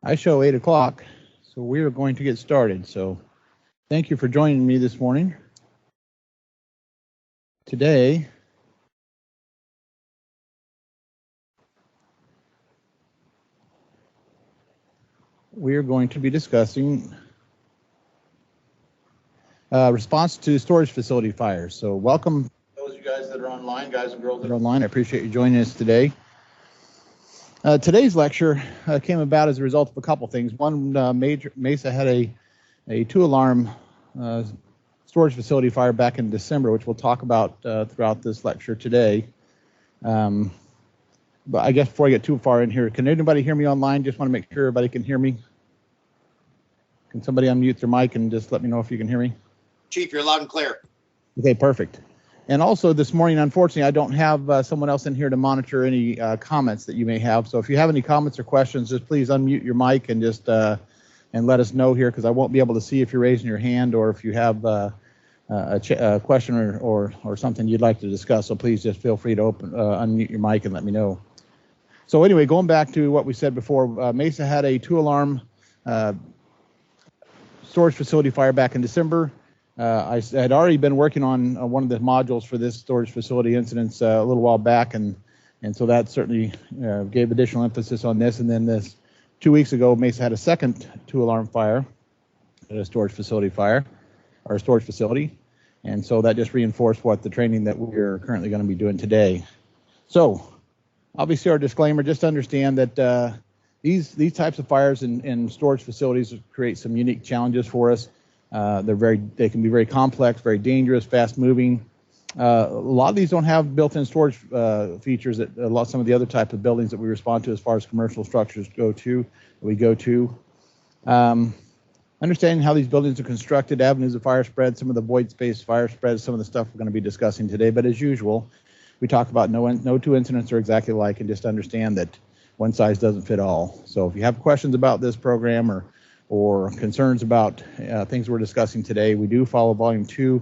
I show 8 o'clock, so we are going to get started. So thank you for joining me this morning. Today, we are going to be discussing response to storage facility fires. So welcome those of you guys that are online, guys and girls that are online. I appreciate you joining us today. Today's lecture came about as a result of a couple things. One, Mesa had a 2-alarm storage facility fire back in December, which we'll talk about throughout this lecture today. But I guess before I get too far in here, can anybody hear me online? Just want to make sure everybody can hear me. Can somebody unmute their mic and just let me know if you can hear me? Chief, you're loud and clear. Okay, perfect. And also this morning, unfortunately, I don't have someone else in here to monitor any comments that you may have. So if you have any comments or questions, just please unmute your mic and just and let us know here, because I won't be able to see if you're raising your hand or if you have a question or something you'd like to discuss. So please just feel free to unmute your mic and let me know. So anyway, going back to what we said before, Mesa had a 2-alarm storage facility fire back in December. I had already been working on one of the modules for this storage facility incidents a little while back, and so that certainly gave additional emphasis on this. And then 2 weeks ago, Mesa had a second 2-alarm fire at a storage facility storage facility, and so that just reinforced what the training that we're currently going to be doing today. So obviously our disclaimer, just to understand that these types of fires in storage facilities create some unique challenges for us. They can be very complex, very dangerous, fast-moving. A lot of these don't have built-in storage features that some of the other type of buildings that we respond to as far as commercial structures go to. Understanding how these buildings are constructed, avenues of fire spread, some of the void space fire spreads, some of the stuff we're going to be discussing today. But as usual, we talk about no two incidents are exactly alike, and just understand that one size doesn't fit all. So if you have questions about this program or concerns about things we're discussing today, we do follow Volume 2.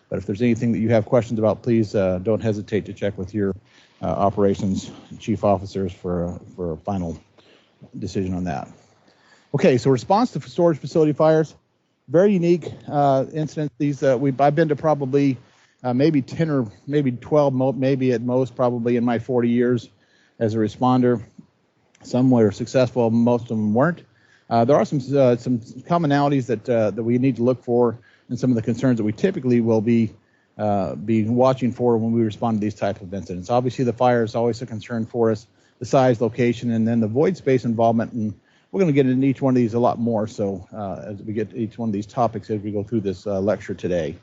But if there's anything that you have questions about, please don't hesitate to check with your operations chief officers for a final decision on that. Okay, so response to storage facility fires, very unique incidents. These I've been to probably maybe 10 or maybe 12, maybe at most, probably in my 40 years as a responder. Some were successful, most of them weren't. There are some commonalities that we need to look for, and some of the concerns that we typically will be watching for when we respond to these type of incidents. Obviously, the fire is always a concern for us, the size, location, and then the void space involvement. And we're going to get into each one of these a lot more. So as we get to each one of these topics as we go through this lecture today.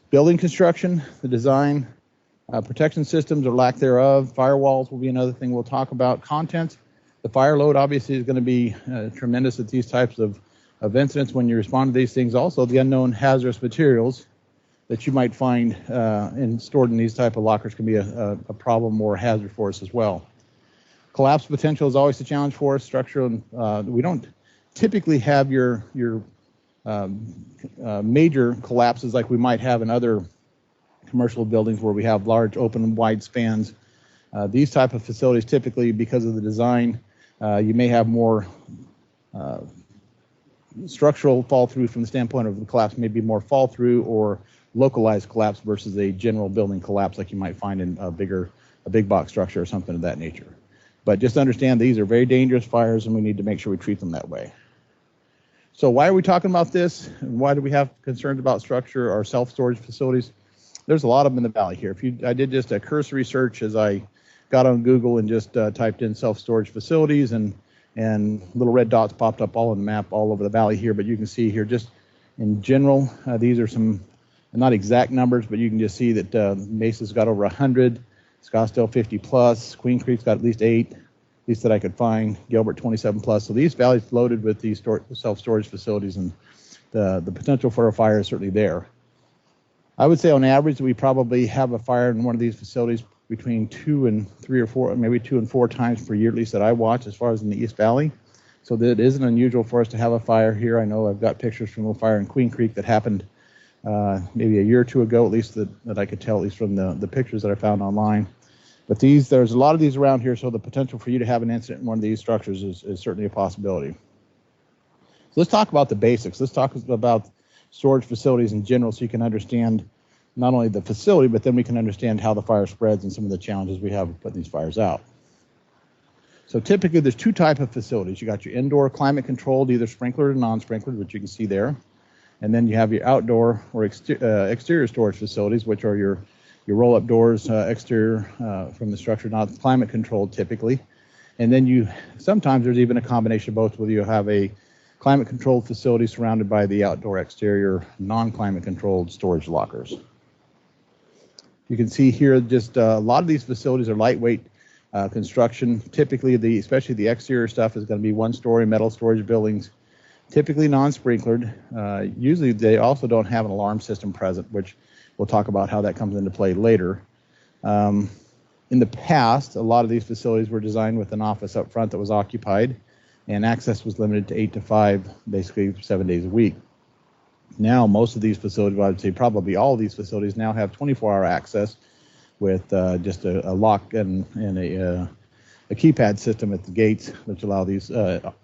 Building construction, the design, protection systems or lack thereof, firewalls will be another thing we'll talk about. Content. The fire load obviously is going to be tremendous at these types of incidents when you respond to these things. Also, the unknown hazardous materials that you might find stored in these type of lockers can be a problem or a hazard for us as well. Collapse potential is always a challenge for us. Structural, we don't typically have your major collapses like we might have in other commercial buildings where we have large open wide spans. These type of facilities typically, because of the design, you may have more structural fall through from the standpoint of the collapse, maybe more fall through or localized collapse versus a general building collapse like you might find in a big box structure or something of that nature. But just understand these are very dangerous fires, and we need to make sure we treat them that way. So why are we talking about this? And why do we have concerns about structure or self-storage facilities? There's a lot of them in the valley here. I did just a cursory search as I got on Google and just typed in self-storage facilities, and little red dots popped up all on the map all over the valley here. But you can see here, just in general, these are some, not exact numbers, but you can just see that Mesa's got over 100, Scottsdale 50 plus, Queen Creek's got at least 8, at least that I could find, Gilbert 27 plus. So these valleys loaded with these self-storage facilities, and the potential for a fire is certainly there. I would say on average we probably have a fire in one of these facilities between 2 and 3 or 4, maybe 2 and 4 times per year, at least that I watch, as far as in the East Valley. So that it isn't unusual for us to have a fire here. I know I've got pictures from a fire in Queen Creek that happened maybe a year or two ago, at least that I could tell, at least from the pictures that I found online. But there's a lot of these around here, so the potential for you to have an incident in one of these structures is certainly a possibility. So let's talk about the basics. Let's talk about storage facilities in general so you can understand not only the facility, but then we can understand how the fire spreads and some of the challenges we have with putting these fires out. So typically there's two types of facilities. You got your indoor climate controlled, either sprinklered or non-sprinklered, which you can see there. And then you have your outdoor or exterior storage facilities, which are your roll-up doors, exterior from the structure, not climate controlled typically. And then sometimes there's even a combination of both, where you have a climate controlled facility surrounded by the outdoor exterior non-climate controlled storage lockers. You can see here just a lot of these facilities are lightweight construction. Typically, especially the exterior stuff is going to be one-story metal storage buildings, typically non-sprinklered. Usually they also don't have an alarm system present, which we'll talk about how that comes into play later. In the past, a lot of these facilities were designed with an office up front that was occupied, and access was limited to 8 to 5, basically 7 days a week. Now, most of these facilities, well, I would say probably all of these facilities now have 24-hour access with just a lock and a keypad system at the gates, which allow these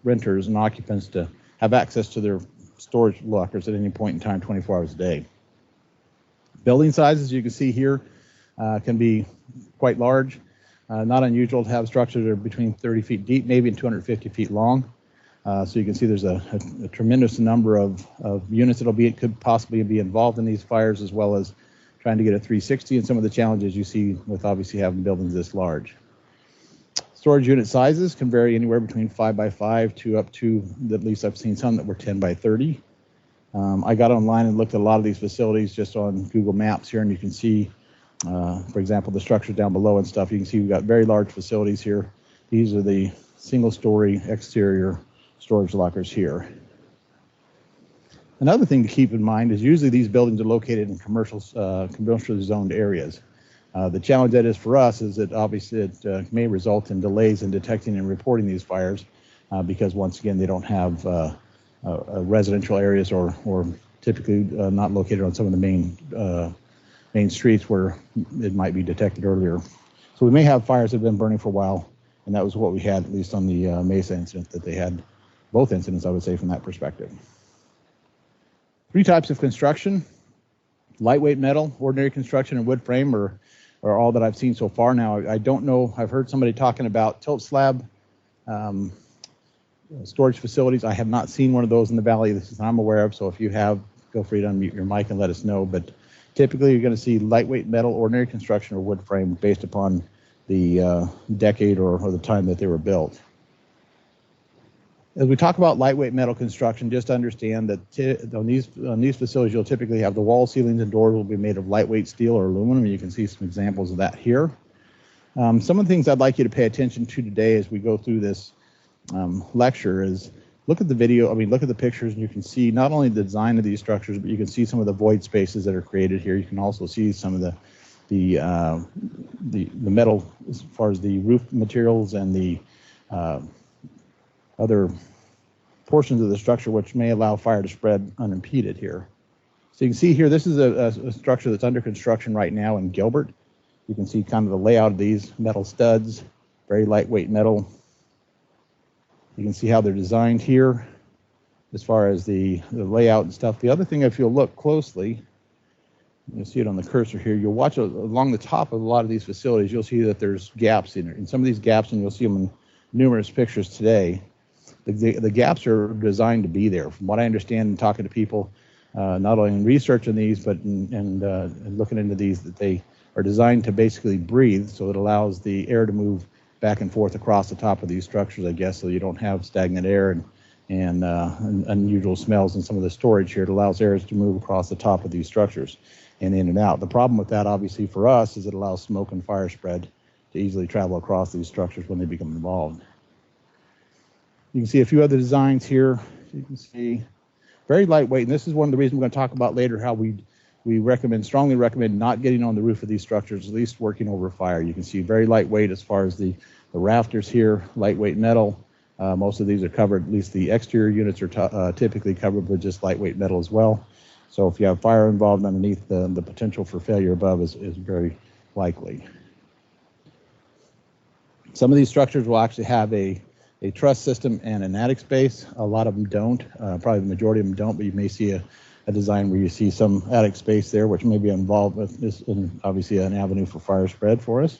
renters and occupants to have access to their storage lockers at any point in time, 24 hours a day. Building sizes, you can see here, can be quite large. Not unusual to have structures that are between 30 feet deep, maybe 250 feet long. So you can see there's a tremendous number of units that could possibly be involved in these fires, as well as trying to get a 360 and some of the challenges you see with obviously having buildings this large. Storage unit sizes can vary anywhere between 5 by 5 to up to, at least I've seen some that were 10 by 30. I got online and looked at a lot of these facilities just on Google Maps here, and you can see, for example, the structures down below and stuff. You can see we've got very large facilities here. These are the single-story exterior storage lockers here. Another thing to keep in mind is usually these buildings are located in commercially zoned areas. The challenge that is for us is that obviously it may result in delays in detecting and reporting these fires because once again they don't have residential areas or typically not located on some of the main streets where it might be detected earlier. So we may have fires that have been burning for a while, and that was what we had at least on the Mesa incident that they had. Both incidents, I would say, from that perspective. 3 types of construction: lightweight metal, ordinary construction, and wood frame are all that I've seen so far. Now, I don't know, I've heard somebody talking about tilt slab storage facilities. I have not seen one of those in the valley. This is I'm aware of, so if you have, feel free to unmute your mic and let us know. But typically, you're going to see lightweight metal, ordinary construction, or wood frame based upon the decade or the time that they were built. As we talk about lightweight metal construction, just understand that on these facilities, you'll typically have the wall, ceilings, and doors will be made of lightweight steel or aluminum. You can see some examples of that here. Some of the things I'd like you to pay attention to today as we go through this lecture is look at the video. Look at the pictures, and you can see not only the design of these structures, but you can see some of the void spaces that are created here. You can also see some of the metal as far as the roof materials and the other portions of the structure which may allow fire to spread unimpeded here. So you can see here, this is a structure that's under construction right now in Gilbert. You can see kind of the layout of these metal studs, very lightweight metal. You can see how they're designed here as far as the layout and stuff. The other thing, if you'll look closely, you'll see it on the cursor here, you'll watch along the top of a lot of these facilities, you'll see that there's gaps in it. In some of these gaps, and you'll see them in numerous pictures today, the gaps are designed to be there. From what I understand in talking to people, not only in researching these, but in looking into these, that they are designed to basically breathe, so it allows the air to move back and forth across the top of these structures, I guess, so you don't have stagnant air and unusual smells in some of the storage here. It allows air to move across the top of these structures and in and out. The problem with that, obviously, for us is it allows smoke and fire spread to easily travel across these structures when they become involved. You can see a few other designs here. You can see very lightweight, and this is one of the reasons we're going to talk about later, how we strongly recommend not getting on the roof of these structures, at least working over fire. You can see very lightweight as far as the rafters here, lightweight metal. Most of these are covered, at least the exterior units are typically covered with just lightweight metal as well. So if you have fire involved underneath, the potential for failure above is very likely. Some of these structures will actually have a truss system and an attic space. A lot of them don't. Probably the majority of them don't, but you may see a design where you see some attic space there, which may be involved with this, and obviously an avenue for fire spread for us.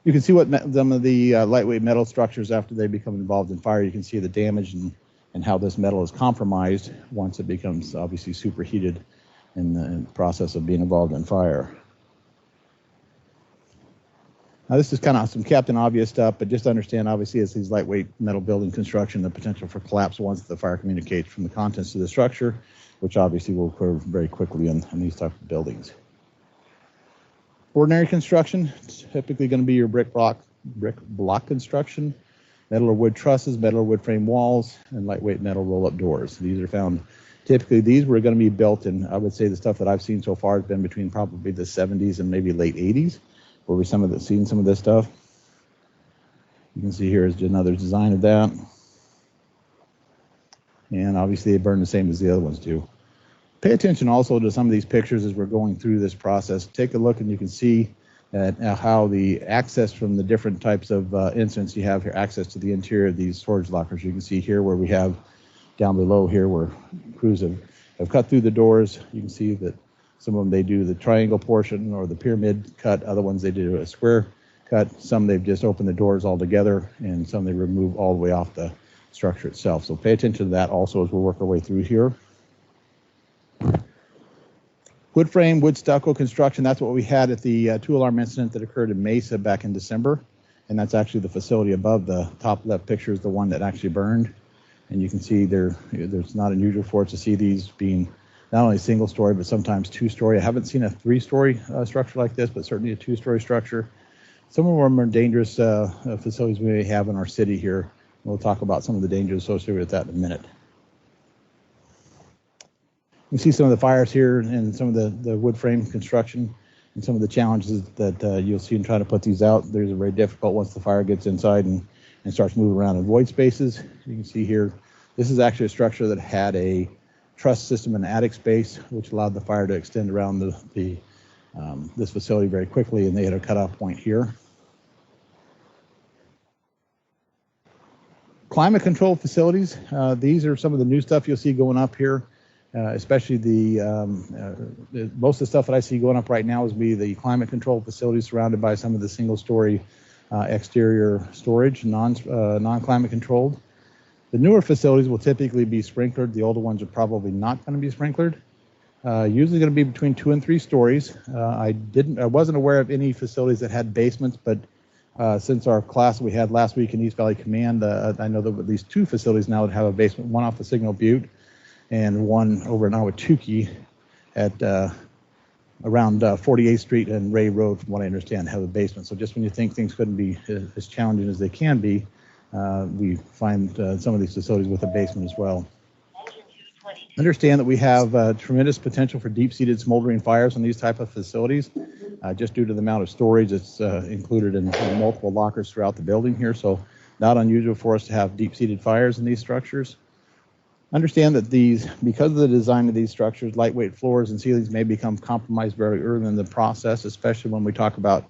You can see what some of the lightweight metal structures, after they become involved in fire, you can see the damage and how this metal is compromised once it becomes obviously superheated in the process of being involved in fire. Now, this is kind of some Captain Obvious stuff, but just understand, obviously, as these lightweight metal building construction, the potential for collapse once the fire communicates from the contents to the structure, which obviously will occur very quickly in these types of buildings. Ordinary construction, it's typically going to be your brick block construction, metal or wood trusses, metal or wood frame walls, and lightweight metal roll-up doors. These are found, typically these were going to be built in, I would say the stuff that I've seen so far has been between probably the 70s and maybe late 80s. Where we've seen some of this stuff. You can see here is another design of that. And obviously they burn the same as the other ones do. Pay attention also to some of these pictures as we're going through this process. Take a look and you can see that how the access from the different types of incidents you have here, access to the interior of these storage lockers. You can see here where we have down below here where crews have cut through the doors. You can see that some of them, they do the triangle portion or the pyramid cut. Other ones, they do a square cut. Some, they've just opened the doors all together, and some they remove all the way off the structure itself. So pay attention to that also as we work our way through here. Wood frame, wood stucco construction, that's what we had at the two-alarm incident that occurred in Mesa back in December. And that's actually the facility above. The top left picture is the one that actually burned. And you can see there's not unusual for us to see these being not only single story, but sometimes two-story. I haven't seen a three-story structure like this, but certainly a two-story structure. Some of them are dangerous facilities we may have in our city here. We'll talk about some of the dangers associated with that in a minute. You see some of the fires here and some of the wood frame construction and some of the challenges that you'll see in trying to put these out. These are very difficult once the fire gets inside and starts moving around in void spaces. You can see here, this is actually a structure that had a truss system and attic space, which allowed the fire to extend around this facility very quickly, and they had a cutoff point here. Climate control facilities. These are some of the new stuff you'll see going up here, especially most of the stuff that I see going up right now is the climate control facilities surrounded by some of the single-story exterior storage, non-climate controlled. The newer facilities will typically be sprinklered. The older ones are probably not going to be sprinklered. Usually going to be between 2 and 3 stories. I wasn't aware of any facilities that had basements, but since our class we had last week in East Valley Command, I know that at least 2 facilities now that have a basement, one off of Signal Butte and one over in Ahwatukee at around 48th Street and Ray Road, from what I understand, have a basement. So just when you think things couldn't be as challenging as they can be, we find some of these facilities with a basement as well. Understand that we have tremendous potential for deep-seated smoldering fires in these type of facilities, just due to the amount of storage that's included in multiple lockers throughout the building here. So not unusual for us to have deep-seated fires in these structures. Understand that because of the design of these structures, lightweight floors and ceilings may become compromised very early in the process, especially when we talk about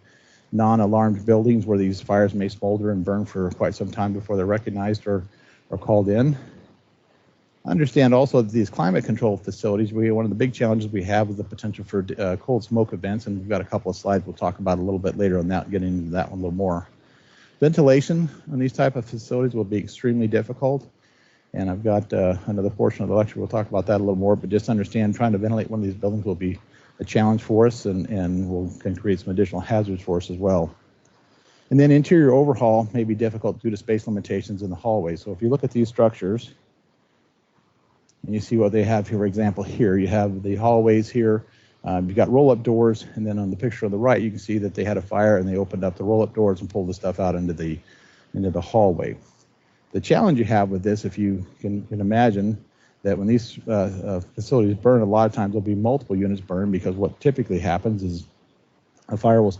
non-alarmed buildings where these fires may smolder and burn for quite some time before they're recognized or called in. Understand also that these climate control facilities, one of the big challenges we have is the potential for cold smoke events, and we've got a couple of slides we'll talk about a little bit later on that, getting into that one a little more. Ventilation on these type of facilities will be extremely difficult, and I've got another portion of the lecture we'll talk about that a little more, but just understand trying to ventilate one of these buildings will be a challenge for us and can create some additional hazards for us as well. And then interior overhaul may be difficult due to space limitations in the hallway. So if you look at these structures, and you see what they have here, for example, here you have the hallways here. You've got roll-up doors, and then on the picture on the right, you can see that they had a fire and they opened up the roll-up doors and pulled the stuff out into the hallway. The challenge you have with this, if you can imagine, that when these facilities burn, a lot of times there'll be multiple units burned, because what typically happens is a fire will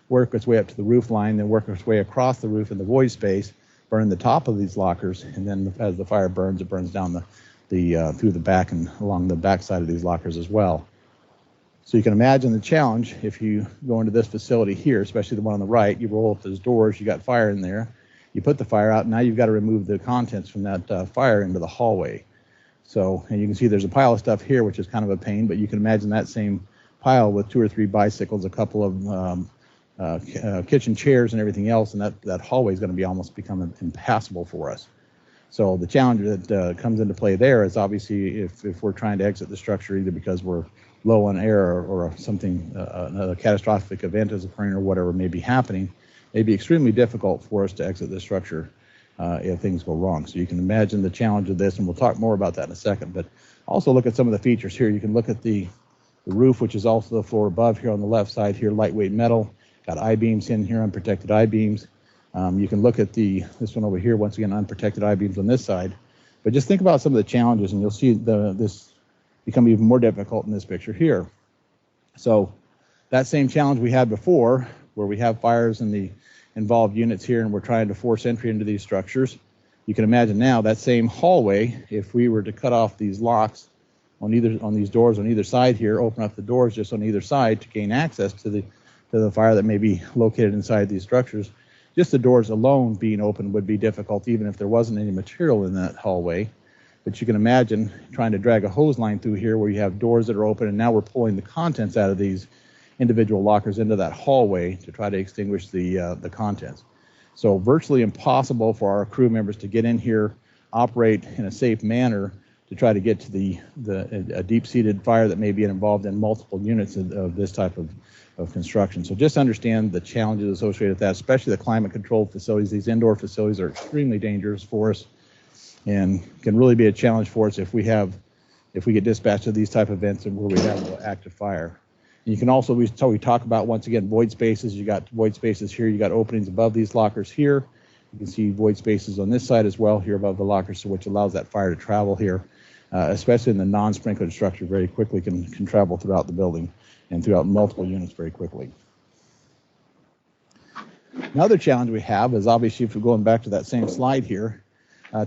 work its way up to the roof line, then work its way across the roof in the void space, burn the top of these lockers, and then as the fire burns, it burns down through the back and along the back side of these lockers as well. So you can imagine the challenge if you go into this facility here, especially the one on the right. You roll up those doors, you got fire in there, you put the fire out, now you've got to remove the contents from that fire into the hallway. So, and you can see there's a pile of stuff here, which is kind of a pain, but you can imagine that same pile with 2 or 3 bicycles, a couple of kitchen chairs and everything else, and that hallway is going to be almost become impassable for us. So the challenge that comes into play there is obviously if we're trying to exit the structure, either because we're low on air or something, a catastrophic event is occurring or whatever may be happening, it'd be extremely difficult for us to exit the structure if things go wrong. So you can imagine the challenge of this, and we'll talk more about that in a second. But also look at some of the features here. You can look at the roof, which is also the floor above here on the left side here, lightweight metal, got I-beams in here, unprotected I-beams. You can look at this one over here, once again, unprotected I-beams on this side. But just think about some of the challenges, and you'll see this become even more difficult in this picture here. So that same challenge we had before, where we have fires in the involved units here and we're trying to force entry into these structures, you can imagine now that same hallway, if we were to cut off these locks on these doors on either side here, open up the doors just on either side to gain access to the fire that may be located inside these structures, just the doors alone being open would be difficult, even if there wasn't any material in that hallway. But you can imagine trying to drag a hose line through here where you have doors that are open, and now we're pulling the contents out of these individual lockers into that hallway to try to extinguish the contents. So virtually impossible for our crew members to get in here, operate in a safe manner to try to get to a deep-seated fire that may be involved in multiple units of this type of construction. So just understand the challenges associated with that, especially the climate-controlled facilities. These indoor facilities are extremely dangerous for us and can really be a challenge for us if we get dispatched to these type of events and where we have an active fire. And you can also, we talk about, once again, void spaces. You got void spaces here. You got openings above these lockers here. You can see void spaces on this side as well here above the lockers, so which allows that fire to travel here, especially in the non-sprinklered structure, very quickly can travel throughout the building and throughout multiple units very quickly. Another challenge we have is obviously, if we're going back to that same slide here,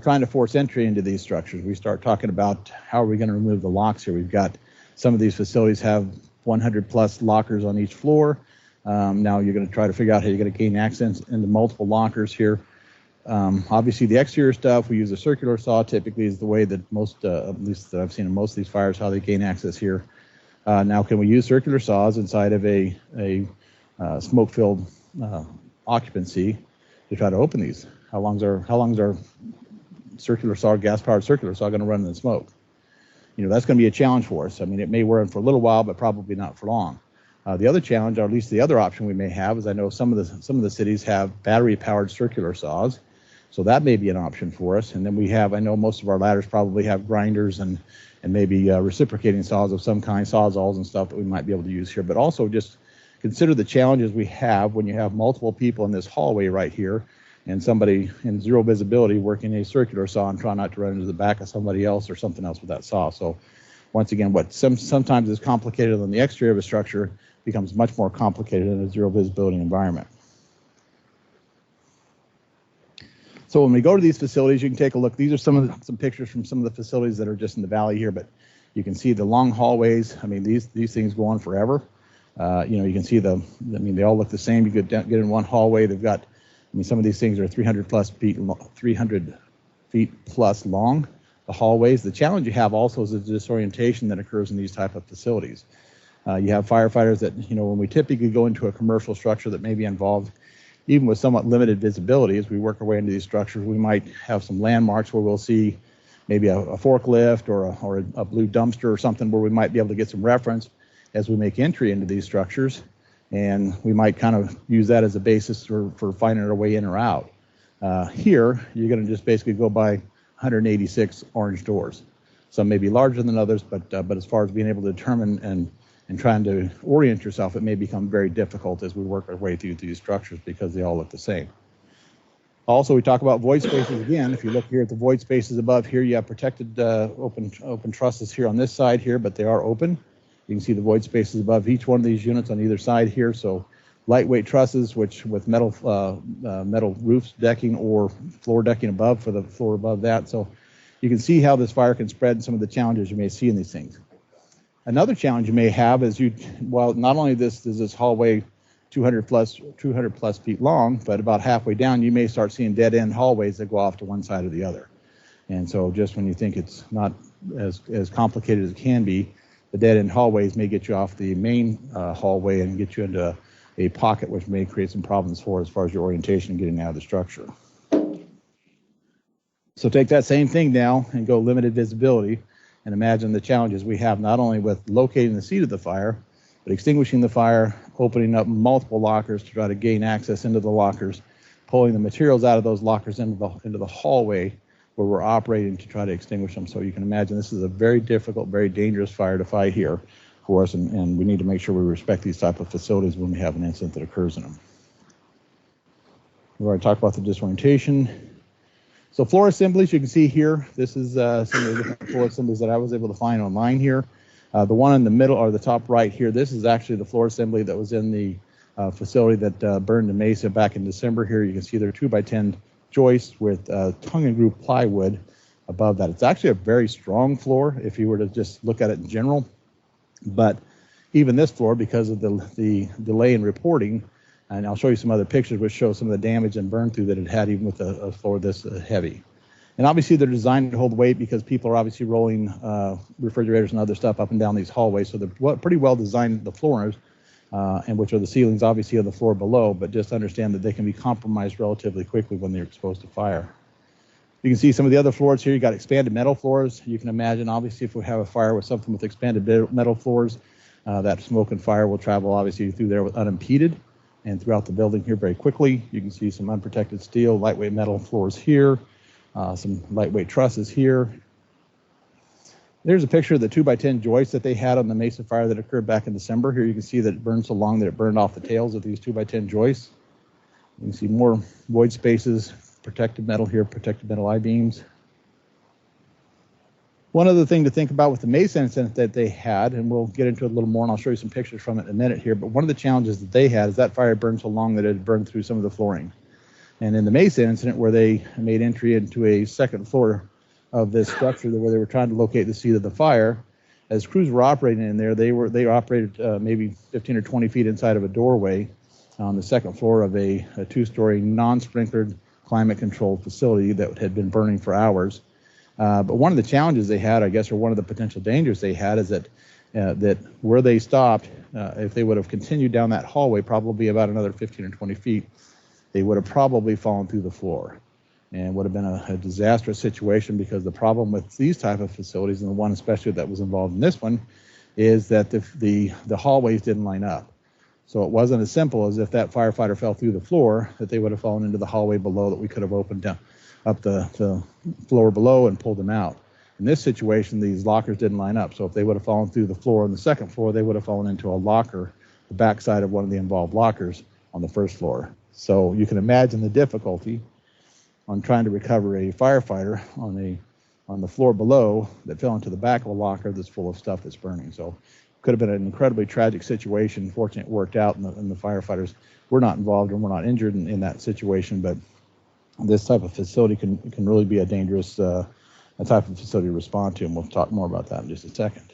trying to force entry into these structures. We start talking about how are we going to remove the locks here. We've got some of these facilities have 100 plus lockers on each floor. Now you're going to try to figure out how you're going to gain access into multiple lockers here. Obviously the exterior stuff, we use a circular saw, typically is the way that most, at least that I've seen in most of these fires, how they gain access here. Now can we use circular saws inside of a smoke-filled occupancy to try to open these? How long's our circular saw, gas-powered circular saw going to run in the smoke? You know, that's going to be a challenge for us. I mean, it may run for a little while, but probably not for long. The other challenge, or at least the other option we may have, is I know some of the cities have battery-powered circular saws, so that may be an option for us. And then we have, I know most of our ladders probably have grinders and maybe reciprocating saws of some kind, sawzalls and stuff that we might be able to use here. But also just consider the challenges we have when you have multiple people in this hallway right here, and somebody in zero visibility working a circular saw and trying not to run into the back of somebody else or something else with that saw. So once again, what sometimes is complicated on the exterior of a structure becomes much more complicated in a zero visibility environment. So when we go to these facilities, you can take a look. These are some pictures from some of the facilities that are just in the valley here, but you can see the long hallways. I mean, these things go on forever. You know, you can see they all look the same. You get in one hallway. They've got, I mean, some of these things are 300 feet plus long, the hallways. The challenge you have also is the disorientation that occurs in these type of facilities. You have firefighters that, you know, when we typically go into a commercial structure that may be involved, even with somewhat limited visibility, as we work our way into these structures, we might have some landmarks where we'll see maybe a forklift or a blue dumpster or something where we might be able to get some reference as we make entry into these structures. And we might kind of use that as a basis for finding our way in or out. Here, you're going to just basically go by 186 orange doors. Some may be larger than others, but as far as being able to determine and trying to orient yourself, it may become very difficult as we work our way through these structures because they all look the same. Also, we talk about void spaces again. If you look here at the void spaces above here, you have protected open trusses here on this side here, but they are open. You can see the void spaces above each one of these units on either side here. So lightweight trusses, which with metal roofs decking or floor decking above for the floor above that. So you can see how this fire can spread and some of the challenges you may see in these things. Another challenge you may have is not only is this hallway 200 plus feet long, but about halfway down, you may start seeing dead end hallways that go off to one side or the other. And so just when you think it's not as complicated as it can be, the dead end hallways may get you off the main hallway and get you into a pocket, which may create some problems as far as your orientation and getting out of the structure. So take that same thing now and go limited visibility, and imagine the challenges we have not only with locating the seat of the fire, but extinguishing the fire, opening up multiple lockers to try to gain access into the lockers, pulling the materials out of those lockers into the hallway where we're operating to try to extinguish them. So you can imagine this is a very difficult, very dangerous fire to fight here for us, and we need to make sure we respect these type of facilities when we have an incident that occurs in them. We've already talked about the disorientation. So floor assemblies, you can see here, this is some of the different floor assemblies that I was able to find online here. The one in the middle, or the top right here, this is actually the floor assembly that was in the facility that burned in Mesa back in December. Here you can see they're 2x10 joists with tongue and groove plywood above that. It's actually a very strong floor if you were to just look at it in general. But even this floor, because of the delay in reporting, and I'll show you some other pictures which show some of the damage and burn through that it had even with a floor this heavy. And obviously they're designed to hold weight because people are obviously rolling refrigerators and other stuff up and down these hallways. So they're pretty well designed, the floors, and which are the ceilings obviously on the floor below, but just understand that they can be compromised relatively quickly when they're exposed to fire. You can see some of the other floors here. You got expanded metal floors. You can imagine obviously if we have a fire with something with expanded metal floors, that smoke and fire will travel obviously through there unimpeded and throughout the building here very quickly. You can see some unprotected steel, lightweight metal floors here, some lightweight trusses here. There's a picture of the 2x10 joists that they had on the Mesa fire that occurred back in December. Here you can see that it burned so long that it burned off the tails of these 2x10 joists. You can see more void spaces, protected metal here, protected metal I-beams. One other thing to think about with the Mesa incident that they had, and we'll get into it a little more, and I'll show you some pictures from it in a minute here, but one of the challenges that they had is that fire burned so long that it had burned through some of the flooring. And in the Mesa incident, where they made entry into a second floor of this structure where they were trying to locate the seat of the fire, as crews were operating in there, they operated maybe 15 or 20 feet inside of a doorway on the second floor of a two-story non-sprinklered climate-controlled facility that had been burning for hours. But one of the challenges they had, I guess, or one of the potential dangers they had is that where they stopped, if they would have continued down that hallway, probably about another 15 or 20 feet, they would have probably fallen through the floor and would have been a disastrous situation, because the problem with these type of facilities, and the one especially that was involved in this one, is that the hallways didn't line up. So it wasn't as simple as if that firefighter fell through the floor that they would have fallen into the hallway below that we could have opened down up the floor below and pulled them out. In this situation, these lockers didn't line up. So if they would have fallen through the floor on the second floor, they would have fallen into a locker, the backside of one of the involved lockers on the first floor. So you can imagine the difficulty on trying to recover a firefighter on the floor below that fell into the back of a locker that's full of stuff that's burning. So it could have been an incredibly tragic situation. Fortunately, it worked out, and the firefighters were not involved and were not injured in that situation. But this type of facility can really be a dangerous type of facility to respond to, and we'll talk more about that in just a second.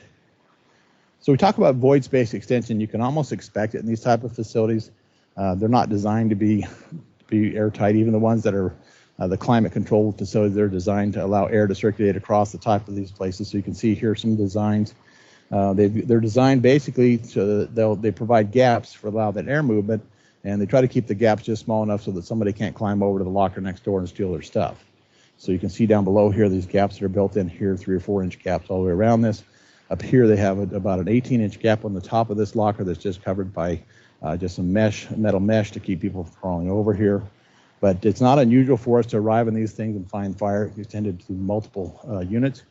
So we talk about void space extension. You can almost expect it in these type of facilities. They're not designed to be airtight. Even the ones that are the climate controlled facilities, they're designed to allow air to circulate across the top of these places. So you can see here some designs. They're designed basically so that they provide gaps for allow that air movement, and they try to keep the gaps just small enough so that somebody can't climb over to the locker next door and steal their stuff. So you can see down below here these gaps that are built in here, 3 or 4 inch gaps all the way around this. Up here they have about an 18-inch gap on the top of this locker that's just covered by just some metal mesh to keep people from crawling over here. But it's not unusual for us to arrive in these things and find fire extended to multiple units.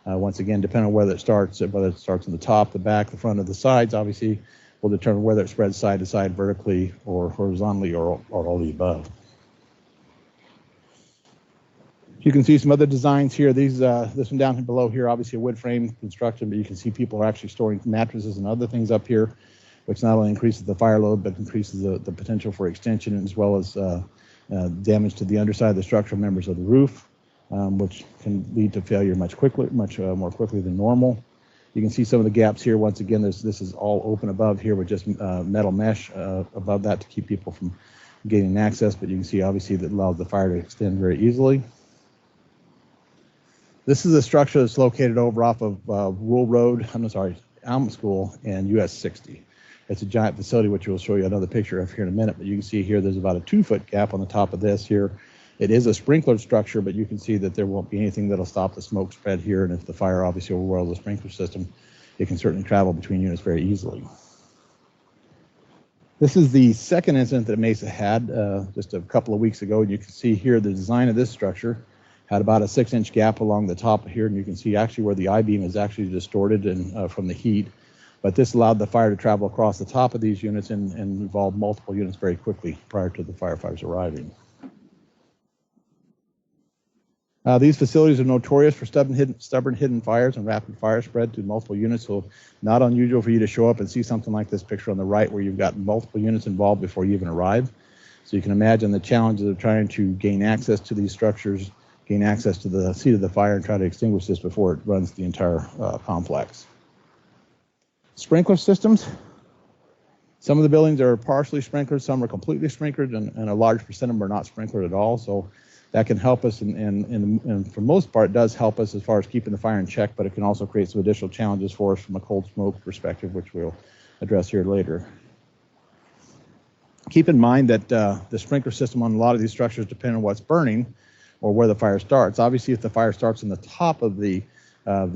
Once again, depending on whether it starts on the top, the back, the front, or the sides, obviously will determine whether it spreads side to side vertically or horizontally or all the above. You can see some other designs here. This one down below here, obviously a wood frame construction, but you can see people are actually storing mattresses and other things up here, which not only increases the fire load, but increases the potential for extension, as well as damage to the underside of the structural members of the roof, which can lead to failure much more quickly than normal. You can see some of the gaps here. Once again, this is all open above here with just metal mesh above that to keep people from gaining access, but you can see obviously that allows the fire to extend very easily. This is a structure that's located over off of Alma School and US 60. It's a giant facility, which we'll show you another picture of here in a minute, but you can see here there's about a 2-foot gap on the top of this here. It is a sprinkler structure, but you can see that there won't be anything that'll stop the smoke spread here, and if the fire obviously overwhelms the sprinkler system, it can certainly travel between units very easily. This is the second incident that Mesa had just a couple of weeks ago, and you can see here the design of this structure had about a 6-inch gap along the top here, and you can see actually where the I-beam is actually distorted and from the heat. But this allowed the fire to travel across the top of these units and involve multiple units very quickly prior to the firefighters arriving. These facilities are notorious for stubborn hidden fires and rapid fire spread to multiple units, so not unusual for you to show up and see something like this picture on the right where you've got multiple units involved before you even arrive. So you can imagine the challenges of trying to gain access to these structures, gain access to the seat of the fire, and try to extinguish this before it runs the entire complex. Sprinkler systems. Some of the buildings are partially sprinkled, some are completely sprinkled, and a large percent of them are not sprinkled at all. So that can help us, and for the most part, it does help us as far as keeping the fire in check, but it can also create some additional challenges for us from a cold smoke perspective, which we'll address here later. Keep in mind that the sprinkler system on a lot of these structures depend on what's burning or where the fire starts. Obviously, if the fire starts in the top of the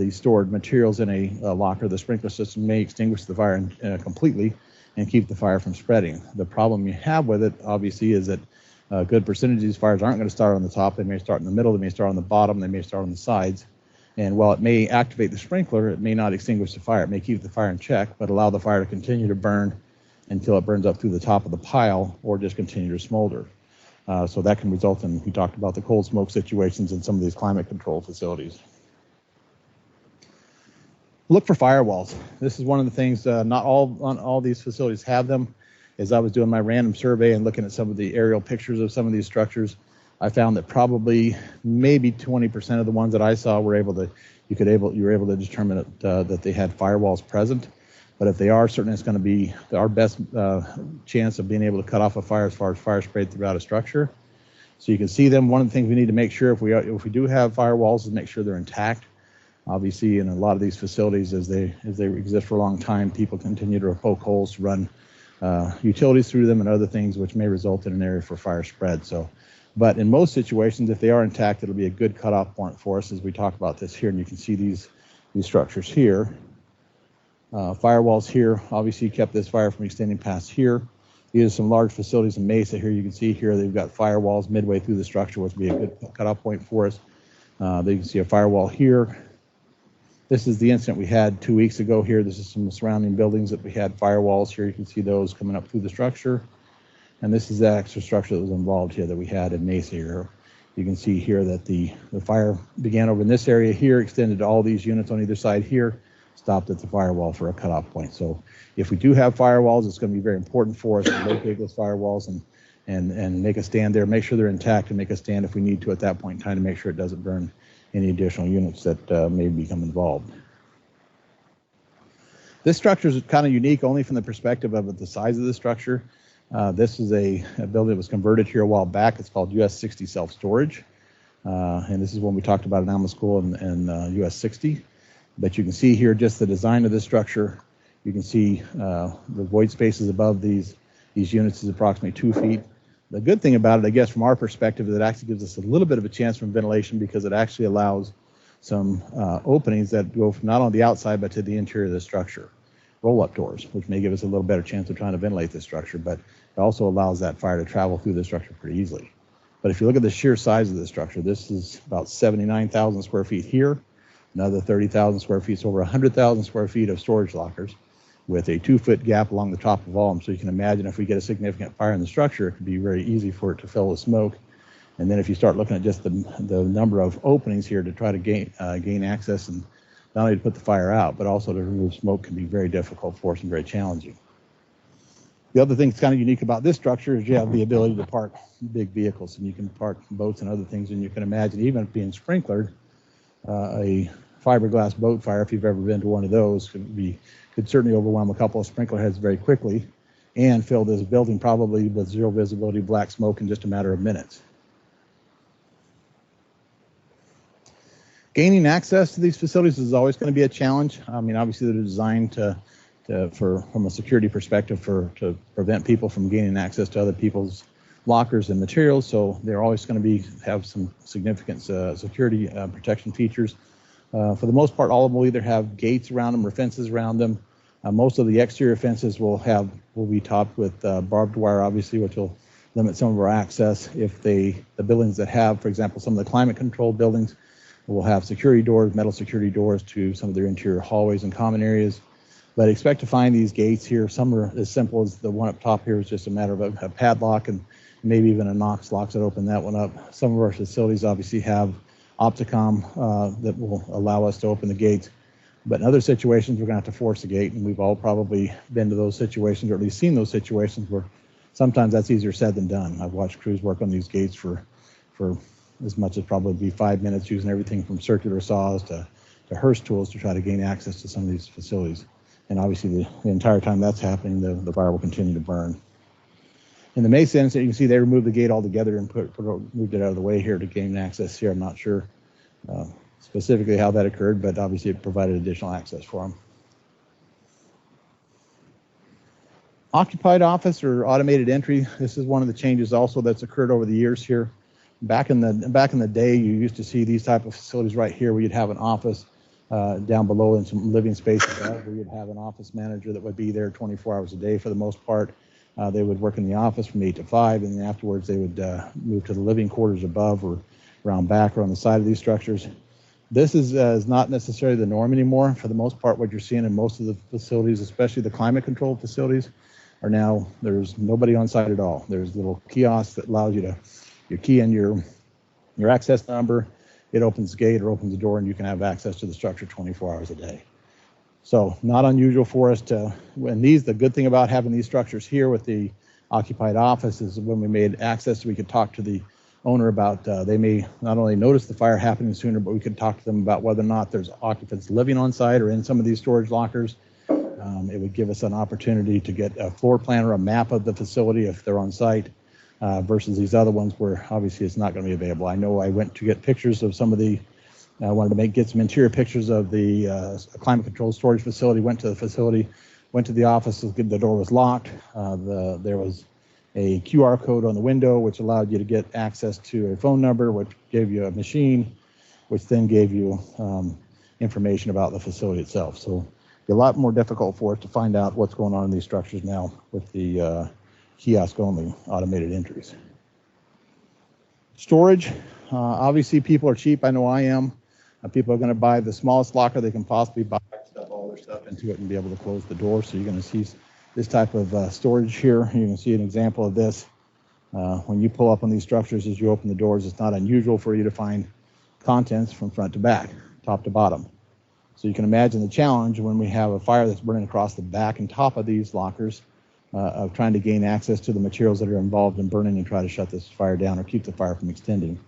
stored materials in a locker, the sprinkler system may extinguish the fire completely and keep the fire from spreading. The problem you have with it, obviously, is that a good percentage of these fires aren't going to start on the top. They may start in the middle, they may start on the bottom, they may start on the sides. And while it may activate the sprinkler, it may not extinguish the fire. It may keep the fire in check, but allow the fire to continue to burn until it burns up through the top of the pile or just continue to smolder. So that can result in, we talked about the cold smoke situations in some of these climate control facilities. Look for firewalls. This is one of the things, not all these facilities have them. As I was doing my random survey and looking at some of the aerial pictures of some of these structures, I found that probably maybe 20% of the ones that I saw were you were able to determine that they had firewalls present. But if they are, certainly it's going to be our best chance of being able to cut off a fire as far as fire spread throughout a structure. So you can see them. One of the things we need to make sure if we do have firewalls is make sure they're intact. Obviously, in a lot of these facilities, as they exist for a long time, people continue to poke holes to run utilities through them and other things, which may result in an area for fire spread. But in most situations, if they are intact, it'll be a good cutoff point for us as we talk about this here. And you can see these structures here. Firewalls here obviously kept this fire from extending past here. These are some large facilities in Mesa here. You can see here they've got firewalls midway through the structure, which would be a good cutoff point for us. There you can see a firewall here. This is the incident we had 2 weeks ago here. This is some surrounding buildings that we had firewalls here. You can see those coming up through the structure. And this is the extra structure that was involved here that we had in Mesa here. You can see here that the fire began over in this area here, extended to all these units on either side here, stopped at the firewall for a cutoff point. So if we do have firewalls, it's going to be very important for us to locate those firewalls and make a stand there, make sure they're intact, and make a stand if we need to at that point in time to make sure it doesn't burn any additional units that may become involved. This structure is kind of unique only from the perspective of the size of the structure. This is a building that was converted here a while back. It's called US 60 self-storage. And this is one we talked about in Alma School and US 60. But you can see here just the design of this structure. You can see the void spaces above these units is approximately 2 feet. The good thing about it, I guess, from our perspective, is it actually gives us a little bit of a chance from ventilation because it actually allows some openings that go from not on the outside but to the interior of the structure. Roll-up doors, which may give us a little better chance of trying to ventilate the structure, but it also allows that fire to travel through the structure pretty easily. But if you look at the sheer size of the structure, this is about 79,000 square feet here, another 30,000 square feet, so over 100,000 square feet of storage lockers with a 2-foot gap along the top of all of them. So you can imagine if we get a significant fire in the structure, it could be very easy for it to fill with smoke. And then if you start looking at just the number of openings here to try to gain access and not only to put the fire out, but also to remove smoke can be very difficult for us and very challenging. The other thing that's kind of unique about this structure is you have the ability to park big vehicles, and you can park boats and other things, and you can imagine even being sprinklered, a fiberglass boat fire, if you've ever been to one of those, could certainly overwhelm a couple of sprinkler heads very quickly and fill this building probably with zero visibility black smoke in just a matter of minutes. Gaining access to these facilities is always going to be a challenge. I mean, obviously they're designed from a security perspective to prevent people from gaining access to other people's lockers and materials. So they're always going to have some significant security protection features. For the most part, all of them will either have gates around them or fences around them. Most of the exterior fences will be topped with barbed wire, obviously, which will limit some of our access. If the buildings that have, for example, some of the climate controlled buildings will have security doors, metal security doors to some of their interior hallways and common areas. But expect to find these gates here. Some are as simple as the one up top here is just a matter of a padlock and maybe even a Knox locks that open that one up. Some of our facilities obviously have Opticom that will allow us to open the gates. But in other situations, we're going to have to force the gate, and we've all probably been to those situations, or at least seen those situations where sometimes that's easier said than done. I've watched crews work on these gates for as much as probably 5 minutes, using everything from circular saws to Hurst tools to try to gain access to some of these facilities. And obviously, the entire time that's happening, the fire will continue to burn. In the Mesa incident, you can see they removed the gate altogether and moved it out of the way here to gain access here. I'm not sure specifically how that occurred, but obviously it provided additional access for them. Occupied office or automated entry. This is one of the changes also that's occurred over the years here. Back in the day, you used to see these type of facilities right here where you'd have an office down below and some living space above, where you'd have an office manager that would be there 24 hours a day for the most part. They would work in the office from 8 to 5, and then afterwards they would move to the living quarters above or around back or on the side of these structures. This is not necessarily the norm anymore. For the most part, what you're seeing in most of the facilities, especially the climate-controlled facilities, are now there's nobody on site at all. There's little kiosks that allows you to key in your access number. It opens the gate or opens the door, and you can have access to the structure 24 hours a day. So not unusual for us to, the good thing about having these structures here with the occupied office is when we made access, we could talk to the owner about, they may not only notice the fire happening sooner, but we could talk to them about whether or not there's occupants living on site or in some of these storage lockers. It would give us an opportunity to get a floor plan or a map of the facility if they're on site versus these other ones where obviously it's not going to be available. I know I went to get pictures of some of the I wanted to get some interior pictures of the climate controlled storage facility, went to the facility, went to the office, the door was locked. There was a QR code on the window, which allowed you to get access to a phone number, which gave you a machine, which then gave you information about the facility itself. So it's a lot more difficult for us to find out what's going on in these structures now with the kiosk-only automated entries. Storage, obviously people are cheap. I know I am. People are going to buy the smallest locker they can possibly buy, stuff all their stuff into it and be able to close the door. So you're going to see this type of storage here. You can see an example of this. When you pull up on these structures as you open the doors, it's not unusual for you to find contents from front to back, top to bottom. So you can imagine the challenge when we have a fire that's burning across the back and top of these lockers of trying to gain access to the materials that are involved in burning and try to shut this fire down or keep the fire from extending.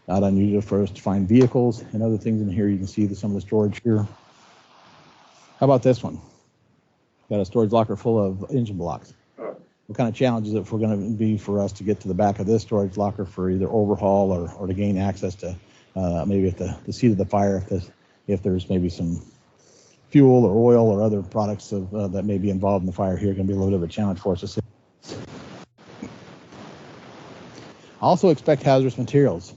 Not unusual for us to find vehicles and other things in here. You can see some of the storage here. How about this one? Got a storage locker full of engine blocks. What kind of challenge is it going to be for us to get to the back of this storage locker for either overhaul or to gain access to maybe at the seat of the fire if there's maybe some fuel or oil or other products that may be involved in the fire here. Going to be a little bit of a challenge for us to see. Also expect hazardous materials.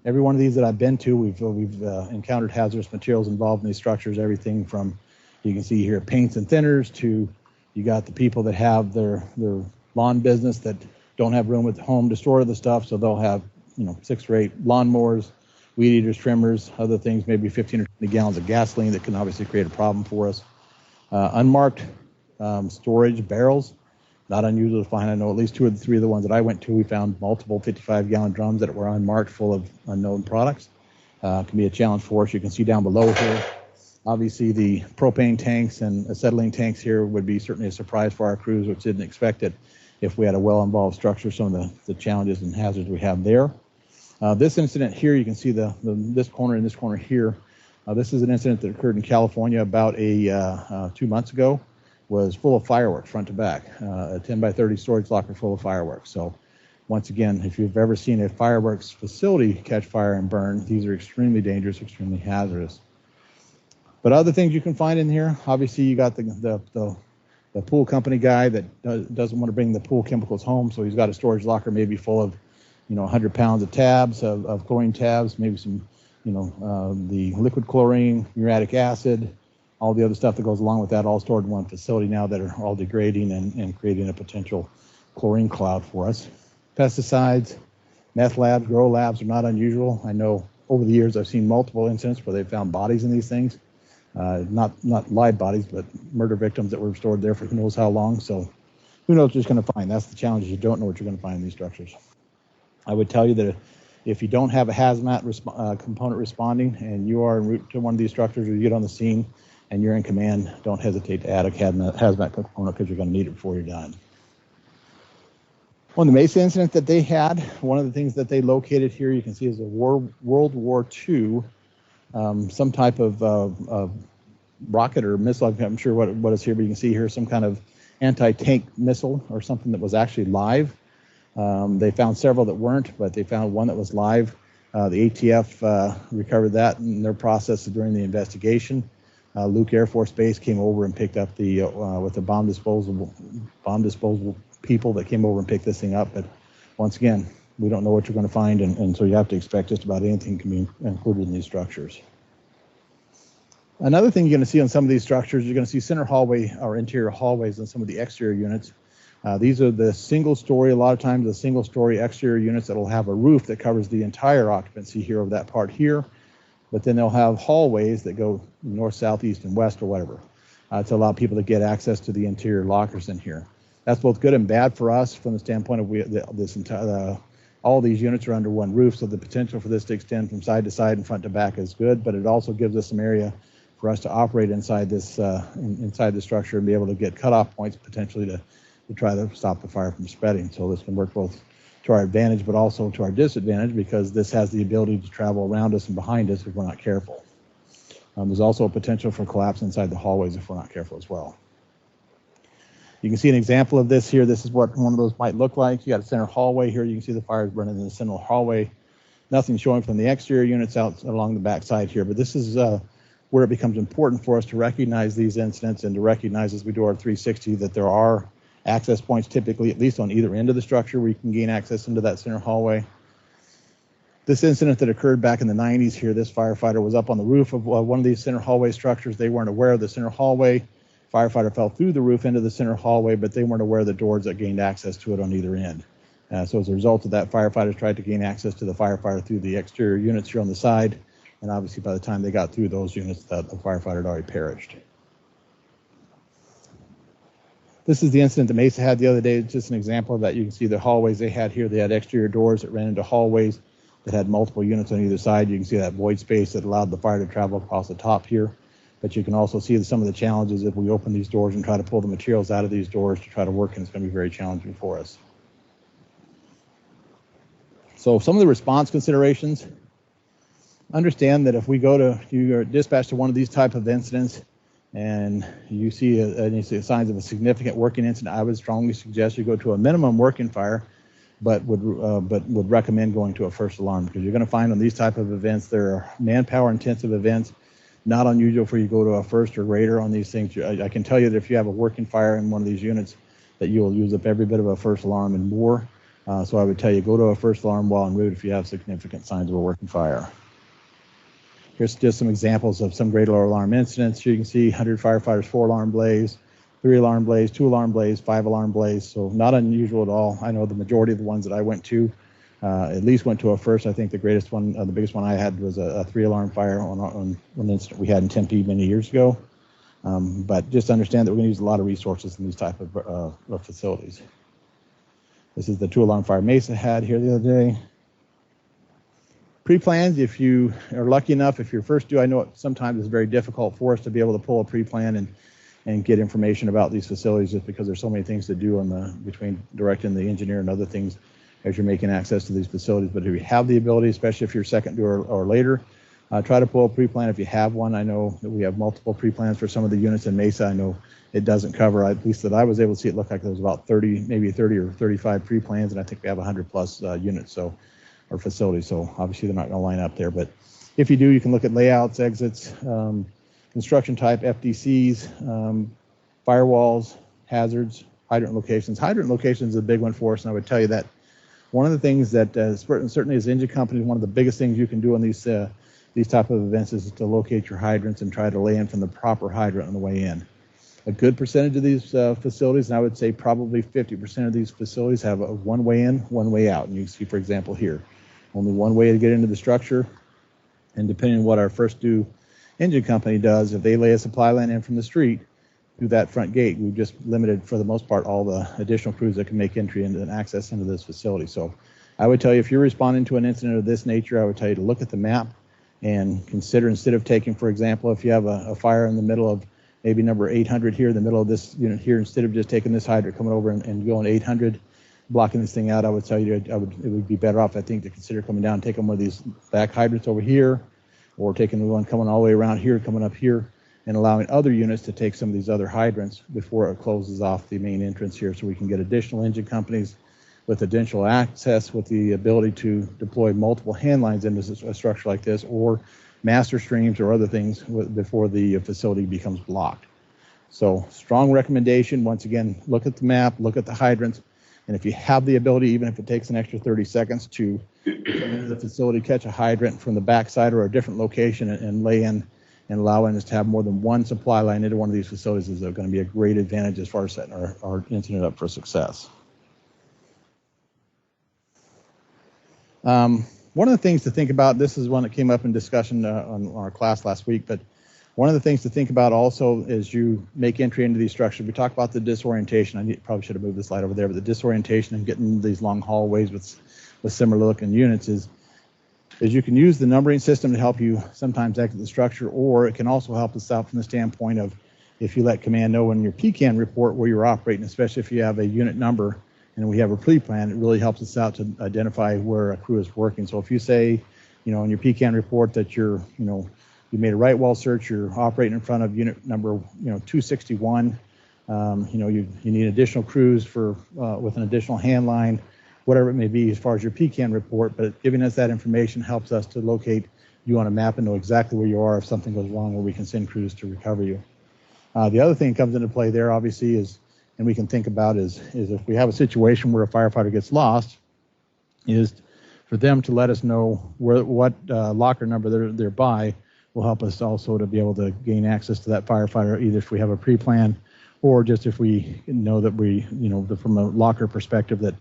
Every one of these that I've been to, we've encountered hazardous materials involved in these structures. Everything from, you can see here, paints and thinners to, you got the people that have their lawn business that don't have room at home to store the stuff, so they'll have 6 or 8 lawnmowers, weed eaters, trimmers, other things, maybe 15 or 20 gallons of gasoline that can obviously create a problem for us. Unmarked storage barrels. Not unusual to find. I know at least 2 or 3 of the ones that I went to, we found multiple 55-gallon drums that were unmarked, full of unknown products. Can be a challenge for us. You can see down below here, obviously the propane tanks and acetylene tanks here would be certainly a surprise for our crews, which didn't expect it if we had a well-involved structure, some of the challenges and hazards we have there. This incident here, you can see this corner and this corner here. This is an incident that occurred in California about 2 months ago. Was full of fireworks front to back, a 10 by 30 storage locker full of fireworks. So once again, if you've ever seen a fireworks facility catch fire and burn, these are extremely dangerous, extremely hazardous. But other things you can find in here, obviously you got the pool company guy that doesn't want to bring the pool chemicals home, so he's got a storage locker maybe full of 100 pounds of tabs, of chlorine tabs, maybe some the liquid chlorine, muriatic acid, all the other stuff that goes along with that, all stored in one facility now that are all degrading and creating a potential chlorine cloud for us. Pesticides, meth labs, grow labs are not unusual. I know over the years I've seen multiple incidents where they've found bodies in these things. Not live bodies, but murder victims that were stored there for who knows how long. So who knows what you're going to find. That's the challenge. You don't know what you're going to find in these structures. I would tell you that if you don't have a hazmat component responding and you are en route to one of these structures or you get on the scene and you're in command, don't hesitate to add a hazmat component because you're going to need it before you're done. On the Mesa incident that they had, one of the things that they located here, you can see is a World War II, some type of rocket or missile. I'm sure what is here, but you can see here some kind of anti-tank missile or something that was actually live. They found several that weren't, but they found one that was live. The ATF recovered that in their process during the investigation. Luke Air Force Base came over and picked up with the bomb disposal people that came over and picked this thing up. But once again, we don't know what you're going to find, and so you have to expect just about anything can be included in these structures. Another thing you're going to see on some of these structures, you're going to see center hallway or interior hallways on some of the exterior units. These are the single story, a lot of times the single story exterior units that will have a roof that covers the entire occupancy here of that part here, but then they'll have hallways that go north, south, east, and west or whatever to allow people to get access to the interior lockers in here. That's both good and bad for us from the standpoint of all these units are under one roof, so the potential for this to extend from side to side and front to back is good, but it also gives us some area for us to operate inside this inside the structure and be able to get cutoff points potentially to try to stop the fire from spreading. So this can work both to our advantage but also to our disadvantage because this has the ability to travel around us and behind us if we're not careful. There's also a potential for collapse inside the hallways if we're not careful as well. You can see an example of this here. This is what one of those might look like. You got a center hallway here. You can see the fires burning in the center hallway. Nothing showing from the exterior units out along the back side here, but this is where it becomes important for us to recognize these incidents and to recognize as we do our 360 that there are access points typically at least on either end of the structure where you can gain access into that center hallway. This incident that occurred back in the 90s here, this firefighter was up on the roof of one of these center hallway structures. They weren't aware of the center hallway. Firefighter fell through the roof into the center hallway, but they weren't aware of the doors that gained access to it on either end. So as a result of that, firefighters tried to gain access to the firefighter through the exterior units here on the side. And obviously by the time they got through those units, the firefighter had already perished. This is the incident that Mesa had the other day. It's just an example of that. You can see the hallways they had here. They had exterior doors that ran into hallways that had multiple units on either side. You can see that void space that allowed the fire to travel across the top here. But you can also see some of the challenges if we open these doors and try to pull the materials out of these doors to try to work, and it's going to be very challenging for us. So some of the response considerations. Understand that if you are dispatched to one of these type of incidents and you see any signs of a significant working incident, I would strongly suggest you go to a minimum working fire, but would recommend going to a first alarm, because you're going to find on these type of events, there are manpower intensive events. Not unusual for you to go to a first or greater on these things. I can tell you that if you have a working fire in one of these units, that you will use up every bit of a first alarm and more. So I would tell you, go to a first alarm while en route if you have significant signs of a working fire. Here's just some examples of some great low alarm incidents. Here you can see 100 firefighters, 4-alarm blaze, 3-alarm blaze, 2-alarm blaze, 5-alarm blaze. So not unusual at all. I know the majority of the ones that I went to at least went to a first. I think the greatest one, the biggest one I had was a 3-alarm fire on an incident we had in Tempe many years ago. But just understand that we're going to use a lot of resources in these type of facilities. This is the 2-alarm fire Mesa had here the other day. Pre-plans, if you are lucky enough, if you're first due, I know sometimes it's very difficult for us to be able to pull a pre-plan and get information about these facilities just because there's so many things to do between directing the engineer and other things as you're making access to these facilities. But if you have the ability, especially if you're second due or later, Try to pull a pre-plan if you have one. I know that we have multiple pre-plans for some of the units in Mesa. I know it doesn't cover, at least that I was able to see, it looked like there was about 30, maybe 30 or 35 pre-plans, and I think we have 100 plus units or facilities. So obviously they're not going to line up there. But if you do, you can look at layouts, exits, construction type, FDCs, firewalls, hazards, hydrant locations. Hydrant locations is a big one for us, and I would tell you that one of the things that certainly as engine companies, one of the biggest things you can do on these type of events is to locate your hydrants and try to lay in from the proper hydrant on the way in. A good percentage of these facilities, and I would say probably 50% of these facilities, have a one way in, one way out. And you can see, for example, here, only one way to get into the structure. And depending on what our first due engine company does, if they lay a supply line in from the street through that front gate, we've just limited, for the most part, all the additional crews that can make entry into and access into this facility. So I would tell you, if you're responding to an incident of this nature, I would tell you to look at the map and consider, instead of taking, for example, if you have a fire in the middle of maybe number 800 here in the middle of this unit here, instead of just taking this hydrant, coming over and going 800, blocking this thing out, I would tell you it would be better off, I think, to consider coming down and taking one of these back hydrants over here, or taking the one coming all the way around here, coming up here, and allowing other units to take some of these other hydrants before it closes off the main entrance here, so we can get additional engine companies with additional access, with the ability to deploy multiple hand lines into a structure like this, or master streams or other things before the facility becomes blocked. So strong recommendation. Once again, look at the map, look at the hydrants, and if you have the ability, even if it takes an extra 30 seconds to come into the facility, catch a hydrant from the backside or a different location and lay in, and allowing us to have more than one supply line into one of these facilities is going to be a great advantage as far as setting our incident up for success. One of the things to think about, this is one that came up in discussion on our class last week, but one of the things to think about also as you make entry into these structures, we talk about the disorientation. I probably should have moved the slide over there, but the disorientation and getting these long hallways with similar looking units is you can use the numbering system to help you sometimes exit the structure, or it can also help us out from the standpoint of if you let command know in your PCAN report where you're operating, especially if you have a unit number and we have a pre-plan, it really helps us out to identify where a crew is working. So if you say, in your PCAN report that you made a right wall search, you're operating in front of unit number, 261, you need additional crews for with an additional hand line, whatever it may be as far as your PCAN report, but giving us that information helps us to locate you on a map and know exactly where you are if something goes wrong, where we can send crews to recover you. The other thing that comes into play there, obviously, is, and we can think about is if we have a situation where a firefighter gets lost, is for them to let us know what locker number they're by will help us also to be able to gain access to that firefighter, either if we have a pre-plan or just if we know that from a locker perspective that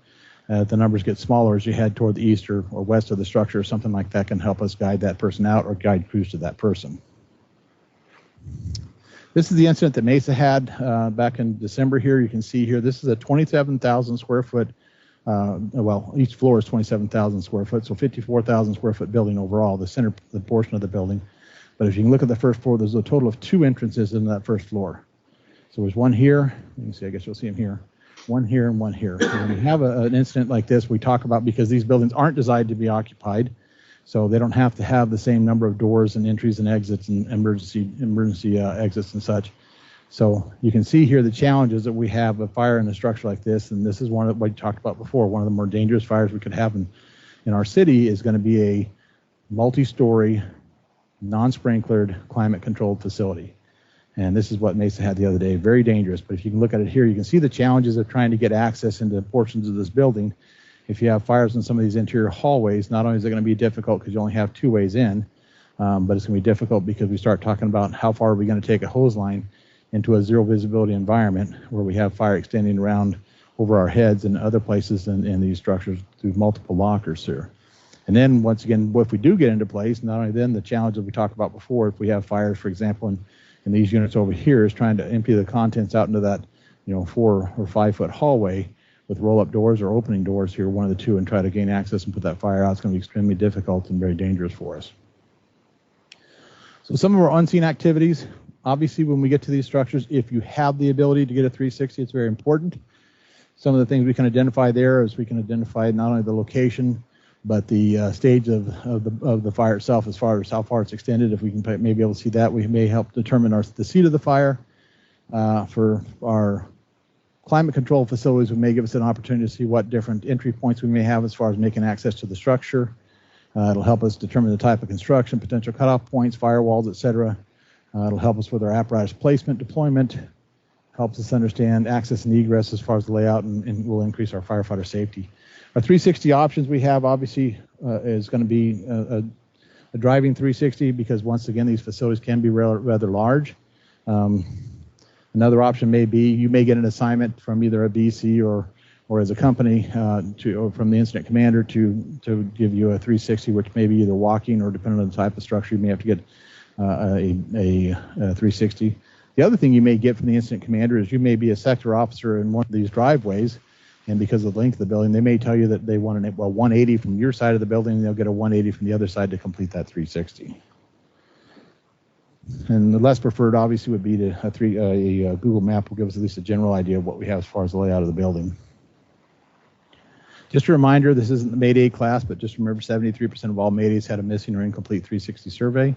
the numbers get smaller as you head toward the east or west of the structure, or something like that can help us guide that person out or guide crews to that person. This is the incident that Mesa had back in December here. You can see here, this is a 27,000 square foot, each floor is 27,000 square foot, so 54,000 square foot building overall, the portion of the building. But if you can look at the first floor, there's a total of 2 entrances in that first floor. So there's one here, you can see, I guess you'll see them here, one here and one here. So when you have an incident like this, we talk about, because these buildings aren't designed to be occupied, so they don't have to have the same number of doors and entries and exits and emergency exits and such. So you can see here the challenges that we have a fire in a structure like this, and this is one of what we talked about before. One of the more dangerous fires we could have in our city is going to be a multi-story, non-sprinklered, climate-controlled facility. And this is what Mesa had the other day. Very dangerous. But if you can look at it here, you can see the challenges of trying to get access into portions of this building. If you have fires in some of these interior hallways, not only is it going to be difficult because you only have 2 ways in, but it's going to be difficult because we start talking about how far are we going to take a hose line into a zero visibility environment where we have fire extending around over our heads and other places in these structures through multiple lockers here. And then once again, if we do get into place, not only then the challenge that we talked about before, if we have fires, for example, in these units over here, is trying to empty the contents out into that 4 or 5 foot hallway with roll-up doors or opening doors here, one of the two, and try to gain access and put that fire out. It's going to be extremely difficult and very dangerous for us. So some of our unseen activities, obviously when we get to these structures, if you have the ability to get a 360, it's very important. Some of the things we can identify there is we can identify not only the location, but the stage of the fire itself, as far as how far it's extended, if we can maybe able to see that, we may help determine the seat of the fire. For our climate control facilities, we may give us an opportunity to see what different entry points we may have as far as making access to the structure. It'll help us determine the type of construction, potential cutoff points, firewalls, etc. It'll help us with our apparatus placement, deployment, helps us understand access and egress as far as the layout, and will increase our firefighter safety. Our 360 options we have obviously is going to be a driving 360, because once again, these facilities can be rather large. Another option may be you may get an assignment from either a BC or as a company or from the incident commander to give you a 360, which may be either walking or, depending on the type of structure, you may have to get a 360. The other thing you may get from the incident commander is you may be a sector officer in one of these driveways, and because of the length of the building, they may tell you that they want a 180 from your side of the building, and they'll get a 180 from the other side to complete that 360. And the less preferred, obviously, would be a Google map will give us at least a general idea of what we have as far as the layout of the building. Just a reminder, this isn't the Mayday class, but just remember 73% of all Maydays had a missing or incomplete 360 survey.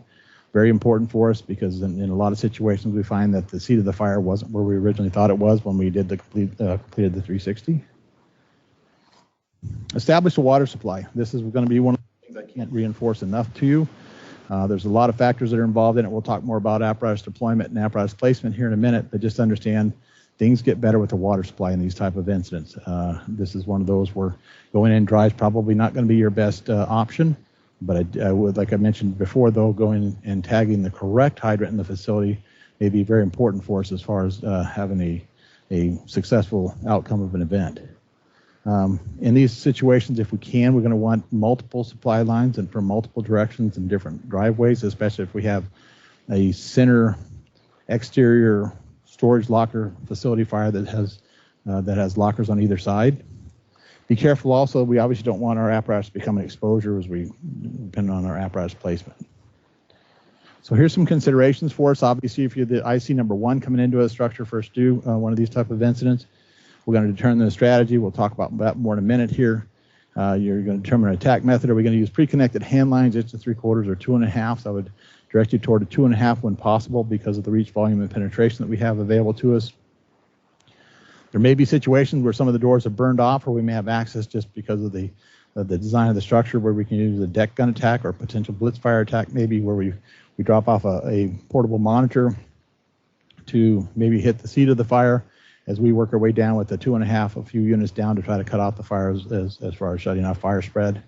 Very important for us, because in a lot of situations we find that the seat of the fire wasn't where we originally thought it was when we did completed the 360. Establish a water supply. This is going to be one of the things I can't reinforce enough to you. There's a lot of factors that are involved in it. We'll talk more about apparatus deployment and apparatus placement here in a minute, but just understand things get better with the water supply in these type of incidents. This is one of those where going in dry is probably not going to be your best option, but I would, like I mentioned before, though, going and tagging the correct hydrant in the facility may be very important for us as far as having a successful outcome of an event. In these situations, if we can, we're going to want multiple supply lines and from multiple directions and different driveways, especially if we have a center exterior storage locker facility fire that has lockers on either side. Be careful also, we obviously don't want our apparatus to become an exposure as we depend on our apparatus placement. So here's some considerations for us. Obviously, if you're the IC number 1 coming into a structure first do one of these type of incidents, we're going to determine the strategy. We'll talk about that more in a minute here. You're going to determine an attack method. Are we going to use pre-connected hand lines, inch to 3/4 or 2.5? So I would direct you toward a 2.5 when possible, because of the reach, volume, and penetration that we have available to us. There may be situations where some of the doors are burned off, or we may have access just because of the design of the structure, where we can use a deck gun attack or a potential blitz fire attack, maybe where we drop off a portable monitor to maybe hit the seat of the fire as we work our way down with the 2.5, a few units down, to try to cut off the fire as far as shutting off fire spread.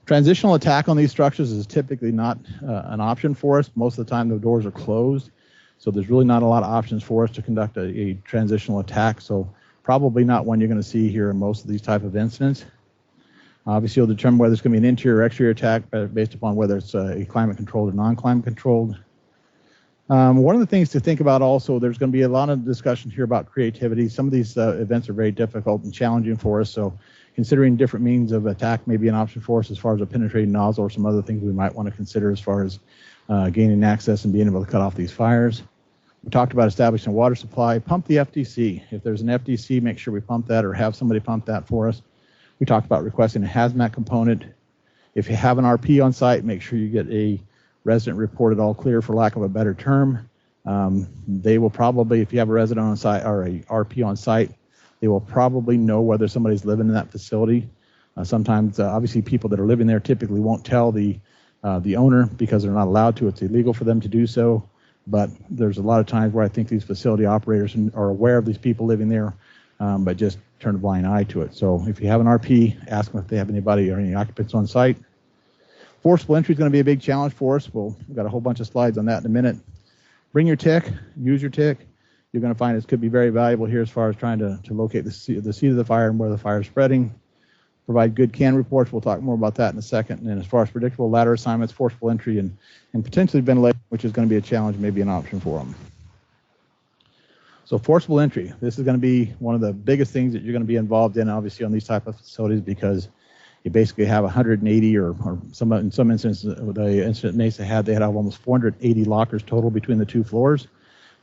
Transitional attack on these structures is typically not an option for us. Most of the time the doors are closed, so there's really not a lot of options for us to conduct a transitional attack. So probably not one you're going to see here in most of these type of incidents. Obviously, you'll determine whether it's going to be an interior or exterior attack based upon whether it's a climate controlled or non-climate controlled. One of the things to think about also, there's going to be a lot of discussion here about creativity. Some of these events are very difficult and challenging for us, so considering different means of attack may be an option for us as far as a penetrating nozzle or some other things we might want to consider as far as gaining access and being able to cut off these fires. We talked about establishing a water supply. Pump the FDC. If there's an FDC, make sure we pump that or have somebody pump that for us. We talked about requesting a hazmat component. If you have an RP on site, make sure you get a resident reported all clear, for lack of a better term. They will probably, if you have a resident on site or a RP on site, they will probably know whether somebody's living in that facility. Sometimes, obviously, people that are living there typically won't tell the owner because they're not allowed to. It's illegal for them to do so. But there's a lot of times where I think these facility operators are aware of these people living there, but just turn a blind eye to it. So if you have an RP, ask them if they have anybody or any occupants on site. Forcible entry is going to be a big challenge for us. We've got a whole bunch of slides on that in a minute. Bring your TIC, use your TIC. You're going to find it could be very valuable here as far as trying to locate the seat of the fire and where the fire is spreading. Provide good CAN reports. We'll talk more about that in a second. And then as far as predictable ladder assignments, forcible entry, and potentially ventilation, which is going to be a challenge, maybe an option for them. So forcible entry, this is going to be one of the biggest things that you're going to be involved in, obviously, on these type of facilities, because you basically have 180 or in some instances, the incident Mesa had, they had almost 480 lockers total between the two floors.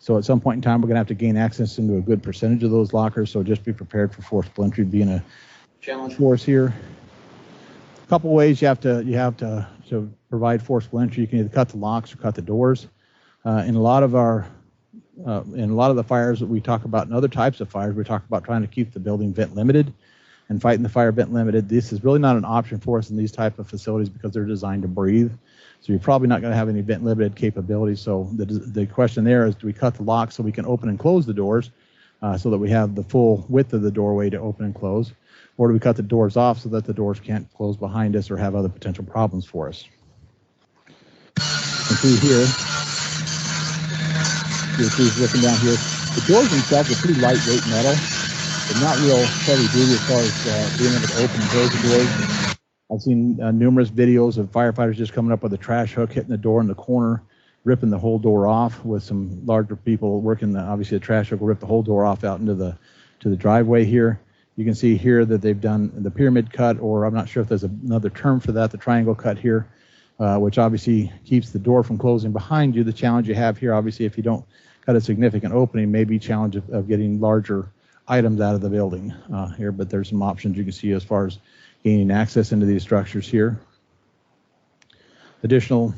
So at some point in time, we're going to have to gain access into a good percentage of those lockers. So just be prepared for forcible entry being a challenge for us here. couple ways you have to provide forcible entry. You can either cut the locks or cut the doors. In a lot of the fires that we talk about, and other types of fires, we talk about trying to keep the building vent limited and fighting the fire vent limited. This is really not an option for us in these type of facilities because they're designed to breathe. So you're probably not going to have any vent limited capability. So the question there is, do we cut the locks so we can open and close the doors so that we have the full width of the doorway to open and close? Or do we cut the doors off so that the doors can't close behind us or have other potential problems for us? You can see here, looking down here, the doors themselves are pretty lightweight metal. They're not real heavy duty as far as being able to open and close the doors. I've seen numerous videos of firefighters just coming up with a trash hook, hitting the door in the corner, ripping the whole door off with some larger people working. Obviously, the trash hook will rip the whole door off out into the driveway here. You can see here that they've done the pyramid cut, or I'm not sure if there's another term for that, the triangle cut here, which obviously keeps the door from closing behind you. The challenge you have here, obviously, if you don't cut a significant opening, may be challenge of getting larger items out of the building here, but there's some options you can see as far as gaining access into these structures here. Additional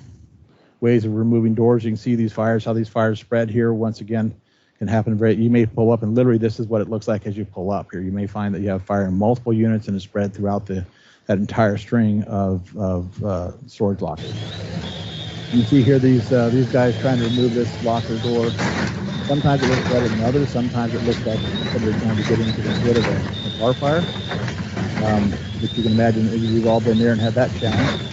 ways of removing doors. You can see these fires, how these fires spread here. Once again, can happen you may pull up, and literally this is what it looks like as you pull up here. You may find that you have fire in multiple units and it's spread throughout that entire string of storage lockers. You can see here these guys trying to remove this locker door. Sometimes it looks better than others. Sometimes it looks like somebody's trying to get into the hood of a car fire. But you can imagine we've all been there and had that challenge.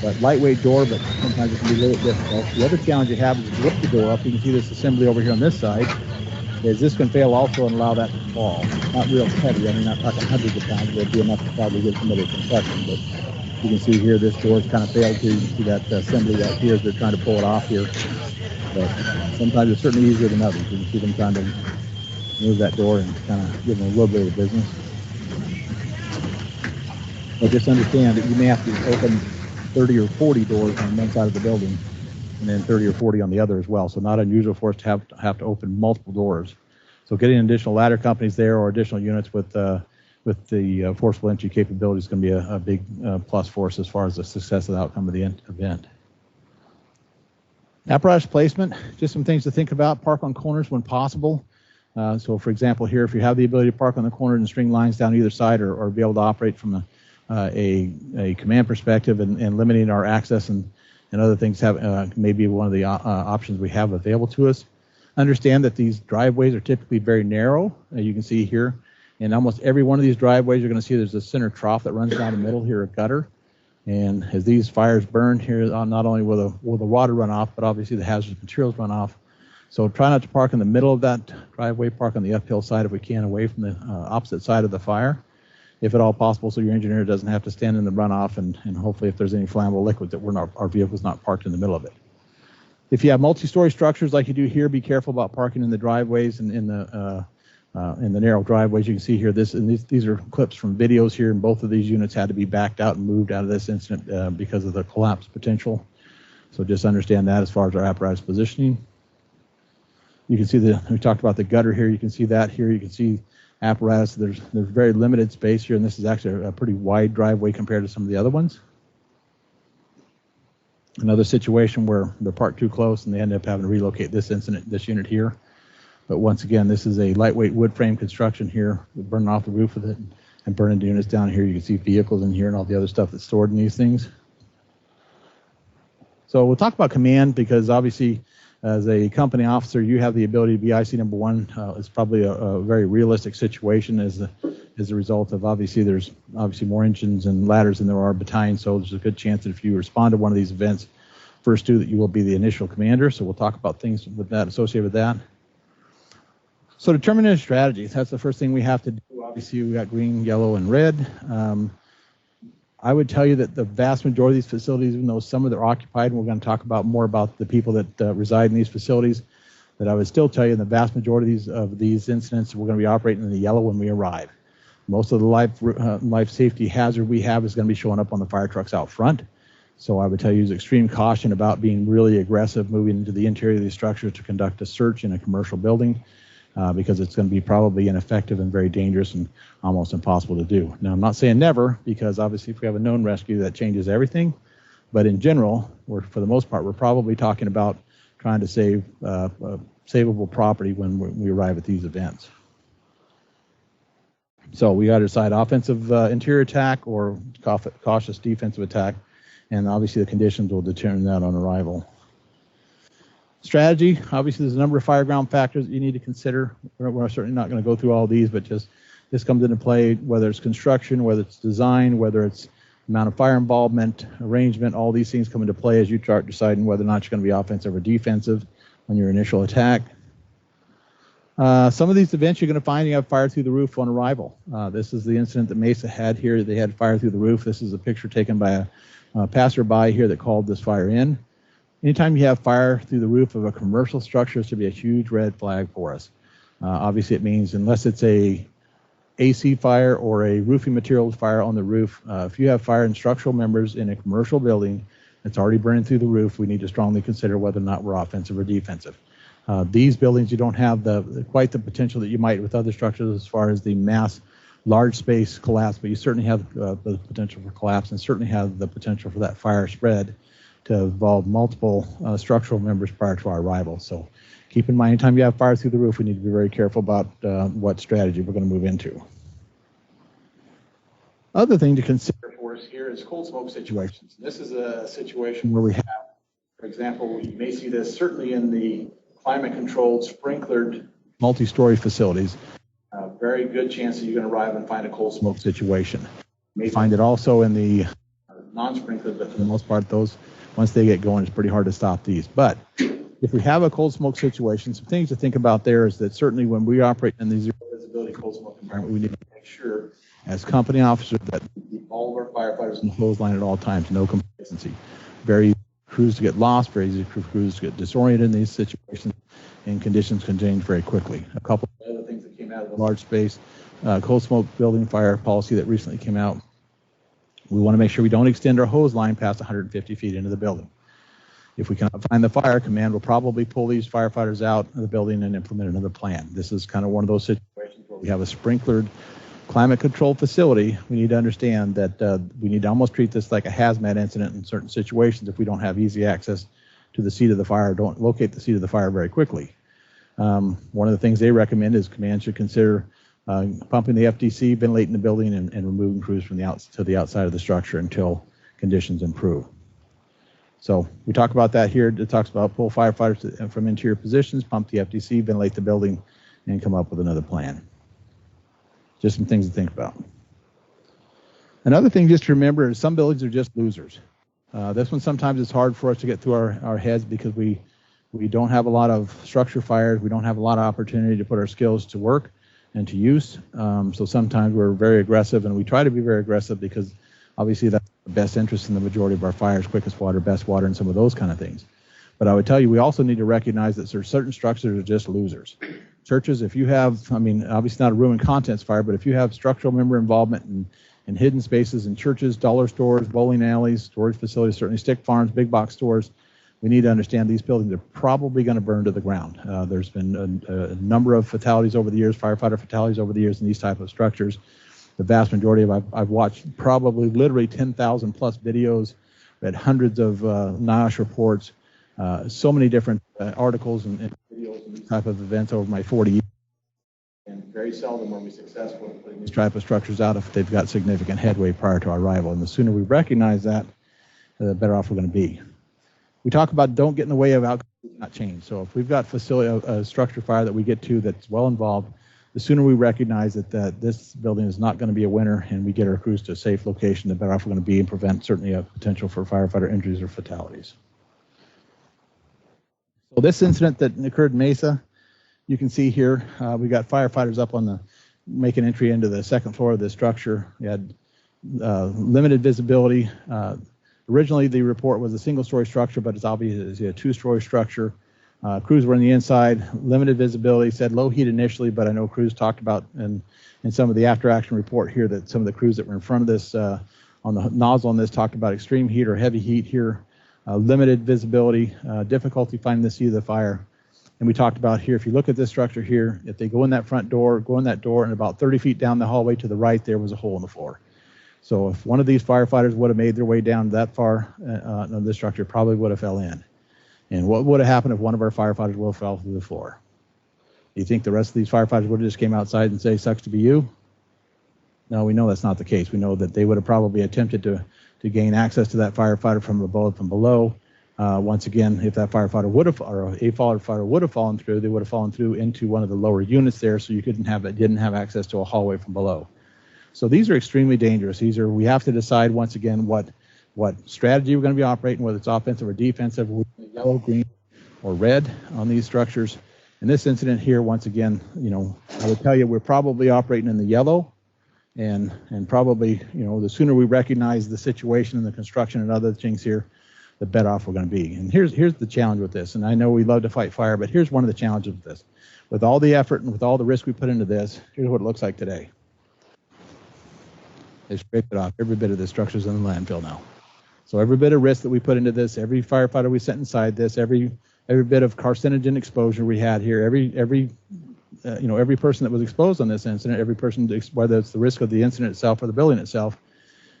But lightweight door, but sometimes it can be a little difficult. The other challenge you have is to lift the door up. You can see this assembly over here on this side. Is this can fail also and allow that to fall. Not real heavy. I mean, not talking hundreds of pounds, but it'd be enough to probably give somebody a concussion. But you can see here this door's kind of failed too. You can see that assembly right here as they're trying to pull it off here. But sometimes it's certainly easier than others. You can see them trying to move that door and kind of give them a little bit of business. But just understand that you may have to open 30 or 40 doors on one side of the building and then 30 or 40 on the other as well. So not unusual for us to have to open multiple doors. So getting additional ladder companies there or additional units with the forcible entry capability is going to be a big plus for us as far as the success of the outcome of the event. Apparatus placement, just some things to think about. Park on corners when possible. So for example here, if you have the ability to park on the corner and string lines down either side or be able to operate from a command perspective and limiting our access and other things have maybe one of the options we have available to us. Understand that these driveways are typically very narrow. You can see here in almost every one of these driveways, you're going to see there's a center trough that runs down the middle here, a gutter. And as these fires burn here, not only will the water run off, but obviously the hazardous materials run off. So try not to park in the middle of that driveway, park on the uphill side if we can, away from the opposite side of the fire, if at all possible, so your engineer doesn't have to stand in the runoff and hopefully if there's any flammable liquid that our vehicle's not parked in the middle of it. If you have multi-story structures like you do here, be careful about parking in the driveways and in the narrow driveways. You can see here these are clips from videos here, and both of these units had to be backed out and moved out of this incident because of the collapse potential. So just understand that as far as our apparatus positioning. You can see we talked about the gutter here. You can see that here. You can see apparatus. There's very limited space here, and this is actually a pretty wide driveway compared to some of the other ones. Another situation where they're parked too close and they end up having to relocate this unit here. But once again, this is a lightweight wood frame construction here. We're burning off the roof with it and burning the units down here. You can see vehicles in here and all the other stuff that's stored in these things. So we'll talk about command because obviously as a company officer, you have the ability to be IC number one. It's probably a very realistic situation as a result of there's more engines and ladders than there are battalions. So there's a good chance that if you respond to one of these events, first two, that you will be the initial commander. So we'll talk about things with that associated with that. So determining strategies, that's the first thing we have to do. Obviously, we got green, yellow, and red. I would tell you that the vast majority of these facilities, even though some of them are occupied, and we're going to talk about more about the people that reside in these facilities, that I would still tell you in the vast majority of these incidents, we're going to be operating in the yellow when we arrive. Most of the life safety hazard we have is going to be showing up on the fire trucks out front. So I would tell you use extreme caution about being really aggressive, moving into the interior of these structures to conduct a search in a commercial building. because it's going to be probably ineffective and very dangerous and almost impossible to do. Now, I'm not saying never, because obviously if we have a known rescue, that changes everything. But in general, for the most part, we're probably talking about trying to save savable property when we arrive at these events. So we got to decide offensive interior attack or cautious defensive attack, and obviously the conditions will determine that on arrival. Strategy, obviously there's a number of fireground factors that you need to consider. We're certainly not going to go through all these, but just this comes into play, whether it's construction, whether it's design, whether it's amount of fire involvement, arrangement, all these things come into play as you start deciding whether or not you're going to be offensive or defensive on your initial attack. Some of these events you're going to find you have fire through the roof on arrival. This is the incident that Mesa had here. They had fire through the roof. This is a picture taken by a passerby here that called this fire in. Anytime you have fire through the roof of a commercial structure, it should be a huge red flag for us. Obviously, it means unless it's a AC fire or a roofing materials fire on the roof, if you have fire and structural members in a commercial building that's already burning through the roof, we need to strongly consider whether or not we're offensive or defensive. These buildings, you don't have quite the potential that you might with other structures as far as the mass large space collapse, but you certainly have the potential for collapse and certainly have the potential for that fire spread to involve multiple structural members prior to our arrival. So keep in mind, anytime you have fire through the roof, we need to be very careful about what strategy we're going to move into. Other thing to consider for us here is cold smoke situations. This is a situation where we have, for example, you may see this certainly in the climate-controlled, sprinklered, multi-story facilities. Very good chance that you're going to arrive and find a cold smoke situation. You may find it also in the non-sprinklered, but for the most part, those, once they get going, it's pretty hard to stop these. But if we have a cold smoke situation, some things to think about there is that certainly when we operate in these zero visibility cold smoke environment, we need to make sure as company officers that all of our firefighters in the hose line at all times, no complacency. Very easy for crews to get lost, very easy for crews to get disoriented in these situations, and conditions can change very quickly. A couple of other things that came out of the large space cold smoke building fire policy that recently came out. We want to make sure we don't extend our hose line past 150 feet into the building. If we cannot find the fire, command will probably pull these firefighters out of the building and implement another plan. This is kind of one of those situations where we have a sprinklered climate-controlled facility. We need to understand that we need to almost treat this like a hazmat incident in certain situations if we don't have easy access to the seat of the fire, don't locate the seat of the fire very quickly. One of the things they recommend is command should consider pumping the FDC, ventilating the building, and removing crews from the outside of the structure until conditions improve. So we talk about that here. It talks about pull firefighters from interior positions, pump the FDC, ventilate the building, and come up with another plan. Just some things to think about. Another thing just to remember is some buildings are just losers. This one sometimes it's hard for us to get through our heads because we don't have a lot of structure fires. We don't have a lot of opportunity to put our skills to work and to use. So sometimes we're very aggressive, and we try to be very aggressive because obviously that's the best interest in the majority of our fires, quickest water, best water, and some of those kind of things. But I would tell you, we also need to recognize that there are certain structures that are just losers. Churches, if you have, I mean, obviously not a room and contents fire, but if you have structural member involvement in hidden spaces in churches, dollar stores, bowling alleys, storage facilities, certainly stick farms, big box stores, we need to understand these buildings are probably going to burn to the ground. There's been a number of fatalities over the years, firefighter fatalities over the years in these type of structures. The vast majority of I've watched probably literally 10,000 plus videos, read hundreds of NIOSH reports, so many different articles and videos and these type of events over my 40 years. And very seldom are we successful in putting these type of structures out if they've got significant headway prior to our arrival. And the sooner we recognize that, the better off we're going to be. We talk about don't get in the way of outcomes that cannot change. So if we've got a structure fire that we get to that's well involved, the sooner we recognize that this building is not going to be a winner and we get our crews to a safe location, the better off we're going to be and prevent certainly a potential for firefighter injuries or fatalities. So this incident that occurred in Mesa, you can see here, we got firefighters up on making entry into the second floor of the structure. We had limited visibility. Originally, the report was a single-story structure, but it's obviously a two-story structure. Crews were on the inside, limited visibility, said low heat initially, but I know crews talked about in some of the after-action report here that some of the crews that were in front of this, on the nozzle on this, talked about extreme heat or heavy heat here, limited visibility, difficulty finding the seat of the fire. And we talked about here, if you look at this structure here, if they go in that front door, go in that door, and about 30 feet down the hallway to the right, there was a hole in the floor. So if one of these firefighters would have made their way down that far on this structure, probably would have fell in. And what would have happened if one of our firefighters would have fell through the floor? Do you think the rest of these firefighters would have just came outside and say, sucks to be you? No, we know that's not the case. We know that they would have probably attempted to gain access to that firefighter from above, from below. Once again, if that firefighter would have, or a firefighter would have fallen through, they would have fallen through into one of the lower units there, so you didn't have access to a hallway from below. So these are extremely dangerous. We have to decide once again what strategy we're going to be operating, whether it's offensive or defensive, yellow, green, or red on these structures. In this incident here, once again, I would tell you we're probably operating in the yellow, and probably, the sooner we recognize the situation and the construction and other things here, the better off we're going to be. And here's the challenge with this. And I know we love to fight fire, but here's one of the challenges with this. With all the effort and with all the risk we put into this, here's what it looks like today. They scraped it off. Every bit of this structure's in the landfill now. So every bit of risk that we put into this, every firefighter we sent inside this, every bit of carcinogen exposure we had here, every person that was exposed on this incident, every person, whether it's the risk of the incident itself or the building itself,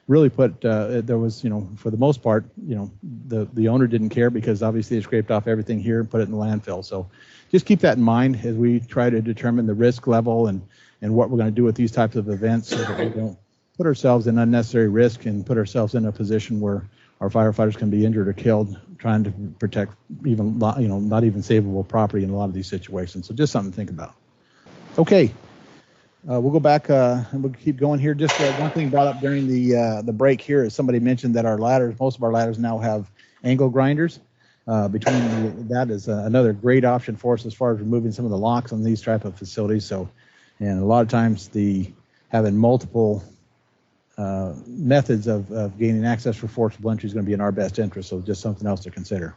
really put, there was, for the most part, the owner didn't care because obviously they scraped off everything here and put it in the landfill. So just keep that in mind as we try to determine the risk level and what we're going to do with these types of events so that we don't put ourselves in unnecessary risk and put ourselves in a position where our firefighters can be injured or killed trying to protect even, not even savable property in a lot of these situations. So just something to think about. Okay. We'll go back and we'll keep going here. Just one thing brought up during the break here is somebody mentioned that most of our ladders now have angle grinders. That is another great option for us as far as removing some of the locks on these type of facilities. So, and a lot of times having multiple methods of gaining access for forcible entry is going to be in our best interest. So just something else to consider.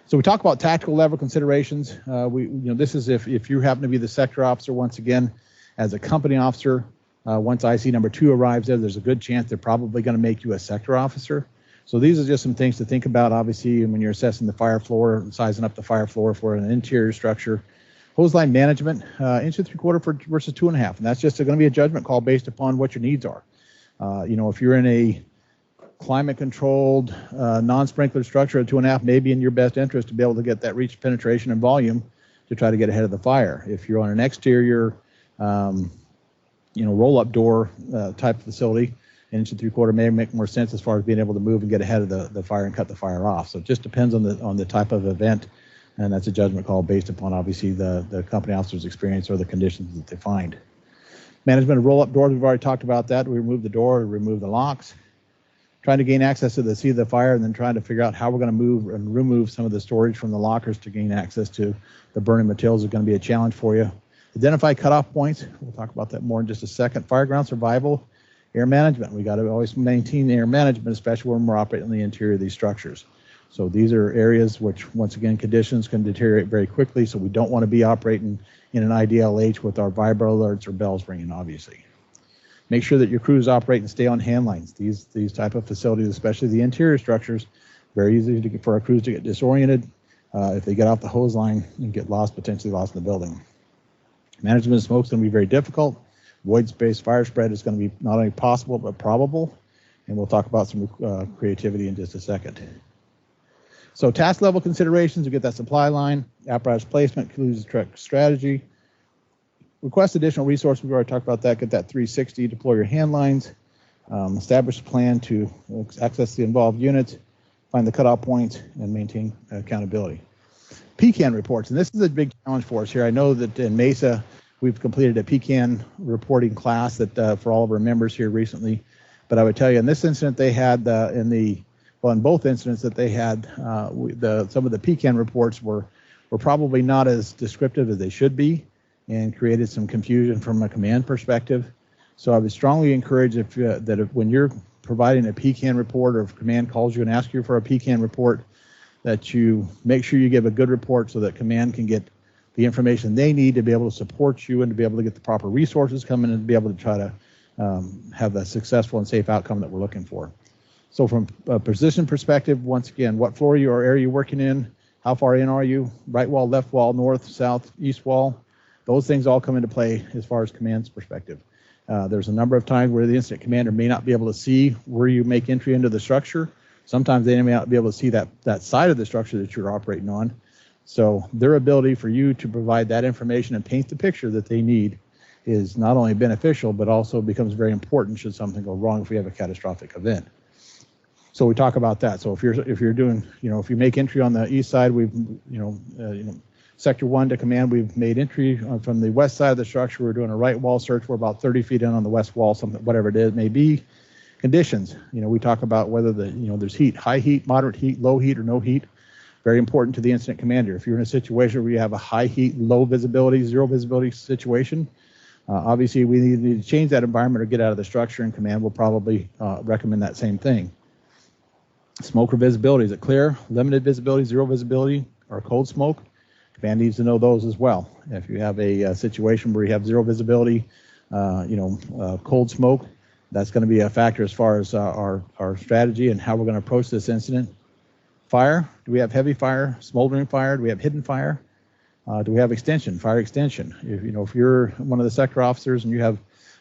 So we talk about tactical level considerations. This is if you happen to be the sector officer once again. As a company officer, once IC number 2 arrives there's a good chance they're probably going to make you a sector officer. So these are just some things to think about, obviously, when you're assessing the fire floor, sizing up the fire floor for an interior structure. Hose line management, 1 3/4 versus 2.5, and that's just going to be a judgment call based upon what your needs are. If you're in a climate-controlled, non-sprinkler structure at 2.5, maybe in your best interest to be able to get that reach penetration and volume to try to get ahead of the fire. If you're on an exterior roll-up door type of facility, 1 3/4 may make more sense as far as being able to move and get ahead of the fire and cut the fire off. So it just depends on the type of event, and that's a judgment call based upon obviously the company officer's experience or the conditions that they find. Management of roll-up doors, we've already talked about that. We remove the door, we remove the locks. Trying to gain access to the seat of the fire, and then trying to figure out how we're going to move and remove some of the storage from the lockers to gain access to the burning materials is going to be a challenge for you. Identify cutoff points. We'll talk about that more in just a second. Fireground survival, air management. We got to always maintain air management, especially when we're operating in the interior of these structures. So these are areas which, once again, conditions can deteriorate very quickly. So we don't want to be operating in an IDLH with our vibro alerts or bells ringing, obviously. Make sure that your crews operate and stay on hand lines. These type of facilities, especially the interior structures, very easy for our crews to get disoriented if they get off the hose line and get potentially lost in the building. Management of smoke is going to be very difficult. Void space fire spread is going to be not only possible but probable, and we'll talk about some creativity in just a second. So task level considerations, we get that supply line, apparatus placement, clues truck strategy. Request additional resources, we've already talked about that. Get that 360, deploy your hand lines, establish a plan to access the involved units, find the cutoff points, and maintain accountability. PCAN reports, and this is a big challenge for us here. I know that in Mesa, we've completed a PCAN reporting class that for all of our members here recently. But I would tell you, in this incident, they had in both incidents that they had, some of the PCAN reports were probably not as descriptive as they should be, and created some confusion from a command perspective. So I would strongly encourage when you're providing a PCAN report, or if command calls you and asks you for a PCAN report, that you make sure you give a good report so that command can get the information they need to be able to support you and to be able to get the proper resources coming and to be able to try to have a successful and safe outcome that we're looking for. So from a position perspective, once again, what floor or area you're working in, How far in are you? Right wall, left wall, north, south, east wall. Those things all come into play as far as command's perspective. There's a number of times where the incident commander may not be able to see where you make entry into the structure. Sometimes they may not be able to see that side of the structure that you're operating on. So their ability for you to provide that information and paint the picture that they need is not only beneficial, but also becomes very important should something go wrong if we have a catastrophic event. So we talk about that. So if you're doing, if you make entry on the east side, we've, Sector 1 to command, we've made entry from the west side of the structure. We're doing a right wall search. We're about 30 feet in on the west wall, something, whatever it is, may be. Conditions, we talk about whether there's heat, high heat, moderate heat, low heat, or no heat. Very important to the incident commander. If you're in a situation where you have a high heat, low visibility, zero visibility situation, obviously we need to change that environment or get out of the structure, and command will probably recommend that same thing. Smoke or visibility, is it clear, limited visibility, zero visibility, or cold smoke? Command needs to know those as well. If you have a situation where you have zero visibility, cold smoke, that's going to be a factor as far as our strategy and how we're going to approach this incident. Fire, do we have heavy fire, smoldering fire? Do we have hidden fire? Do we have extension, fire extension? If you're one of the sector officers and you have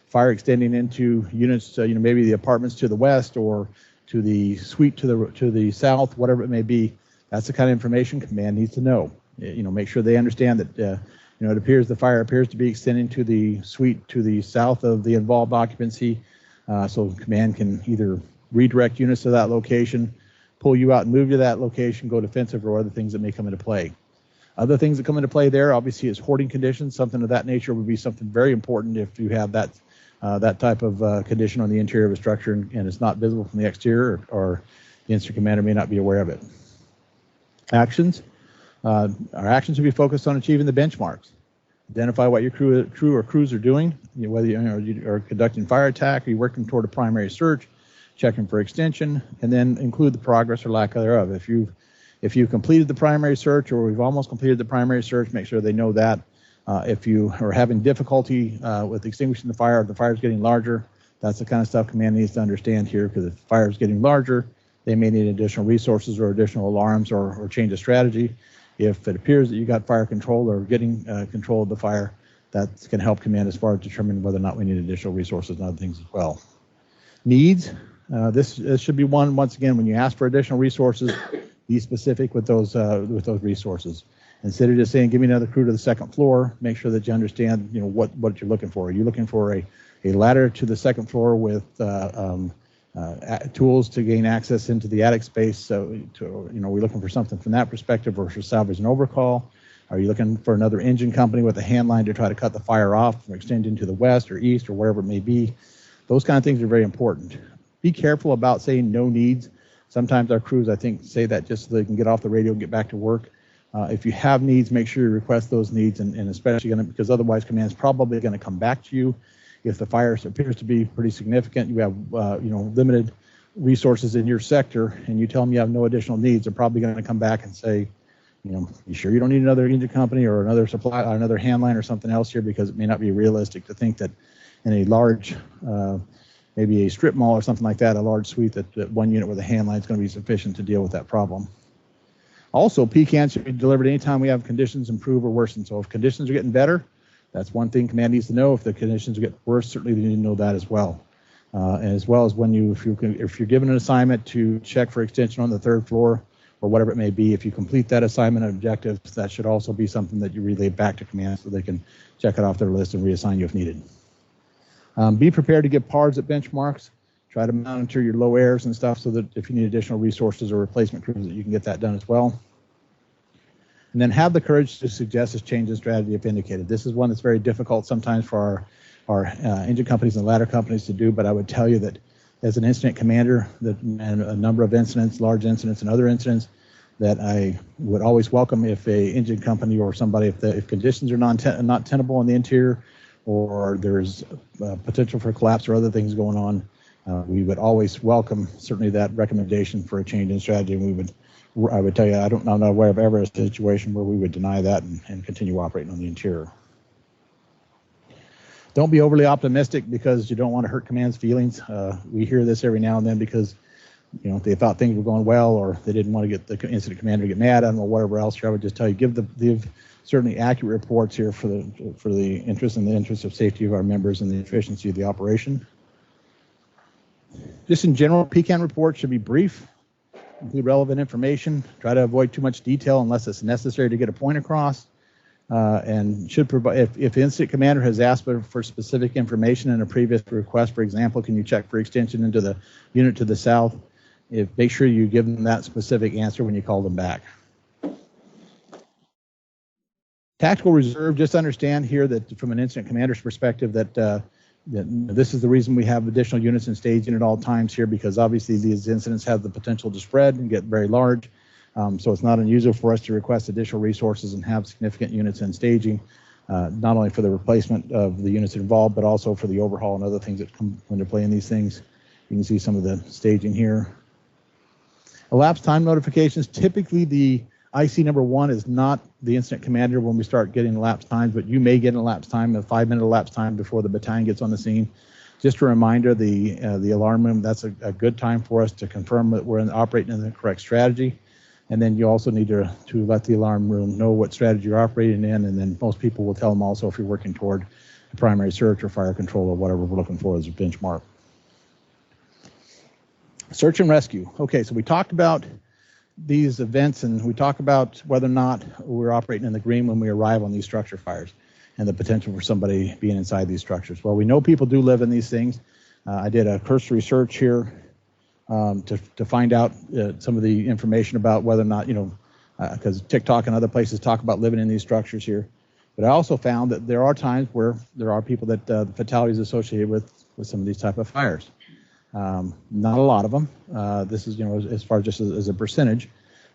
fire extending into units, maybe the apartments to the west or to the suite to the south, whatever it may be, that's the kind of information command needs to know. Make sure they understand that the fire appears to be extending to the suite to the south of the involved occupancy, so command can either redirect units to that location, pull you out and move to that location, go defensive, or other things that may come into play. Other things that come into play there, obviously, is hoarding conditions. Something of that nature would be something very important if you have that type of condition on the interior of a structure and it's not visible from the exterior, or the incident commander may not be aware of it. Actions. Our actions will be focused on achieving the benchmarks. Identify what your crew or crews are doing, whether you are conducting fire attack, or you're working toward a primary search, checking for extension, and then include the progress or lack thereof. If you've completed the primary search, or we've almost completed the primary search, make sure they know that. If you are having difficulty with extinguishing the fire, if the fire is getting larger, that's the kind of stuff command needs to understand here, because if the fire is getting larger, they may need additional resources or additional alarms or change of strategy. If it appears that you got fire control or getting control of the fire, that's going to help command as far as determining whether or not we need additional resources and other things as well. Needs, this should be once again, when you ask for additional resources, be specific with those resources. Instead of just saying, give me another crew to the second floor, make sure that you understand, what you're looking for. Are you looking for a ladder to the second floor with tools to gain access into the attic space? So, we're looking for something from that perspective, or for salvage and overcall. Are you looking for another engine company with a hand line to try to cut the fire off or extend into the west or east or wherever it may be? Those kind of things are very important. Be careful about saying no needs. Sometimes our crews, I think, say that just so they can get off the radio and get back to work. If you have needs, make sure you request those needs, and especially because otherwise command's probably going to come back to you. If the fire appears to be pretty significant, you have limited resources in your sector, and you tell them you have no additional needs, they're probably going to come back and say, you sure you don't need another engine company or another supply, or another hand line or something else here, because it may not be realistic to think that in a large, maybe a strip mall or something like that, a large suite, that one unit with a hand line is going to be sufficient to deal with that problem. Also, PCAN should be delivered anytime we have conditions improve or worsen. So if conditions are getting better, that's one thing command needs to know. If the conditions get worse, certainly they need to know that as well. And as well as if you're given an assignment to check for extension on the third floor or whatever it may be, if you complete that assignment and objectives, that should also be something that you relay back to command so they can check it off their list and reassign you if needed. Be prepared to give PARs at benchmarks. Try to monitor your low airs and stuff so that if you need additional resources or replacement crews, that you can get that done as well. And then have the courage to suggest a change in strategy if indicated. This is one that's very difficult sometimes for our engine companies and ladder companies to do, but I would tell you that as an incident commander, and a number of incidents, large incidents and other incidents, that I would always welcome if a engine company or somebody, if conditions are not tenable on the interior, or there's potential for collapse or other things going on, we would always welcome certainly that recommendation for a change in strategy, and I would tell you, I'm not aware of ever a situation where we would deny that and continue operating on the interior. Don't be overly optimistic because you don't want to hurt command's feelings. We hear this every now and then because they thought things were going well, or they didn't want to get the incident commander to get mad at them or whatever else. I would just tell you, give certainly accurate reports here for the interest of safety of our members and the efficiency of the operation. Just in general, PCAN reports should be brief, include relevant information, try to avoid too much detail unless it's necessary to get a point across, and should provide, if the incident commander has asked for specific information in a previous request, for example, can you check for extension into the unit to the south, make sure you give them that specific answer when you call them back. Tactical reserve, just understand here that from an incident commander's perspective that this is the reason we have additional units in staging at all times here, because obviously these incidents have the potential to spread and get very large. So it's not unusual for us to request additional resources and have significant units in staging, not only for the replacement of the units involved, but also for the overhaul and other things that come into play in these things. You can see some of the staging here. Elapsed time notifications, typically the IC number 1 is not the incident commander when we start getting elapsed times, but you may get an elapsed time, a 5-minute elapsed time before the battalion gets on the scene. Just a reminder, the alarm room, that's a good time for us to confirm that we're operating in the correct strategy. And then you also need to let the alarm room know what strategy you're operating in, and then most people will tell them also if you're working toward a primary search or fire control or whatever we're looking for as a benchmark. Search and rescue. Okay, so we talked about these events, and we talk about whether or not we're operating in the green when we arrive on these structure fires and the potential for somebody being inside these structures. Well, we know people do live in these things. I did a cursory search here to find out some of the information about whether or not, because TikTok and other places talk about living in these structures here. But I also found that there are times where there are people that the fatalities associated with some of these type of fires. Not a lot of them. This is, as far just as a percentage,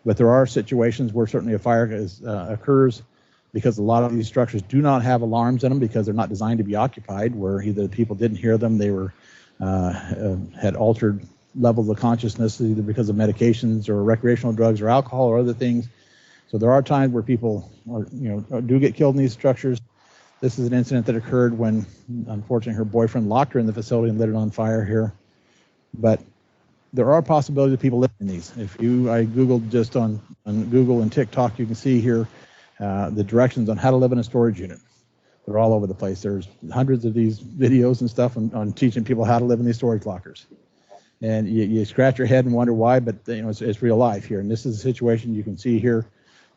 but there are situations where certainly a fire occurs because a lot of these structures do not have alarms in them because they're not designed to be occupied, where either people didn't hear them, they were had altered levels of consciousness either because of medications or recreational drugs or alcohol or other things. So there are times where people do get killed in these structures. This is an incident that occurred when, unfortunately, her boyfriend locked her in the facility and lit it on fire here. But there are possibilities of people living in these. I Googled just on Google and TikTok, you can see here the directions on how to live in a storage unit. They're all over the place. There's hundreds of these videos and stuff on teaching people how to live in these storage lockers. And you scratch your head and wonder why, but it's real life here. And this is a situation you can see here.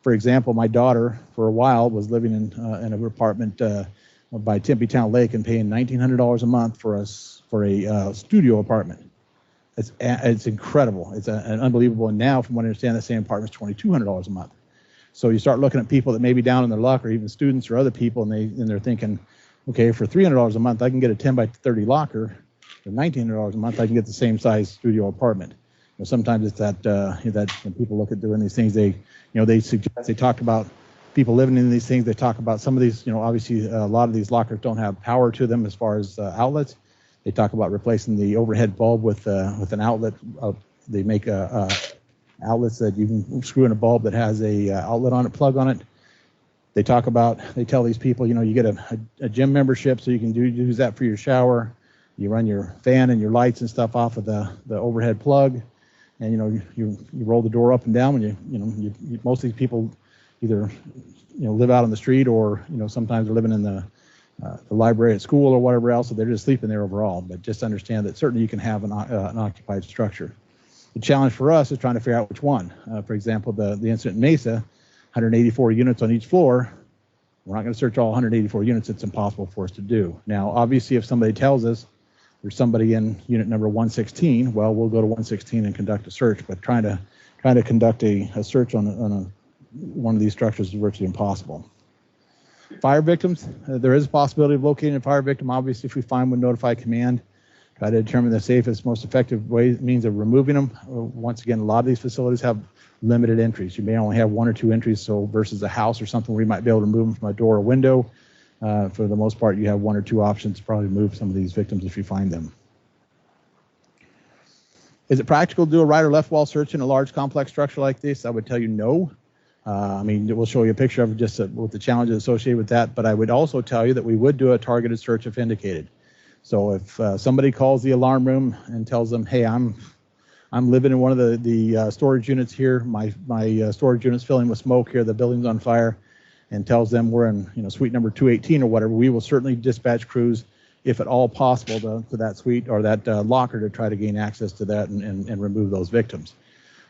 For example, my daughter, for a while, was living in an apartment by Tempe Town Lake and paying $1,900 a month for a studio apartment. It's incredible. It's an unbelievable. And now, from what I understand, the same apartment is $2,200 a month. So you start looking at people that may be down in their luck, or even students or other people, and they're thinking, okay, for $300 a month, I can get a 10 by 30 locker. For $1,900 a month, I can get the same size studio apartment. Sometimes it's that when people look at doing these things, they talk about people living in these things. They talk about some of these, obviously a lot of these lockers don't have power to them as far as outlets. They talk about replacing the overhead bulb with an outlet. They make outlets that you can screw in a bulb that has a outlet on it, plug on it. They tell these people, you get a gym membership so you can use that for your shower. You run your fan and your lights and stuff off of the overhead plug, and you roll the door up and down when you most of these people either live out on the street or sometimes they're living in the library at school or whatever else, so they're just sleeping there overall. But just understand that certainly you can have an occupied structure. The challenge for us is trying to figure out which one. For example, the incident in Mesa, 184 units on each floor. We're not going to search all 184 units. It's impossible for us to do. Now, obviously, if somebody tells us there's somebody in unit number 116, well, we'll go to 116 and conduct a search. But trying to conduct a search on one of these structures is virtually impossible. Fire victims, there is a possibility of locating a fire victim. Obviously, if we find one, notify command. Try to determine the safest, most effective means of removing them. Once again, a lot of these facilities have limited entries. You may only have 1 or 2 entries, so versus a house or something where you might be able to move them from a door or window. For the most part, you have 1 or 2 options to probably move some of these victims if you find them. Is it practical to do a right or left wall search in a large complex structure like this? I would tell you no. We'll show you a picture of just with the challenges associated with that, but I would also tell you that we would do a targeted search if indicated. So if somebody calls the alarm room and tells them, hey, I'm I'm living in one of the storage units here. My storage unit's filling with smoke here. The building's on fire, and tells them we're in suite number 218 or whatever. We will certainly dispatch crews, if at all possible, to that suite or that locker to try to gain access to that and remove those victims.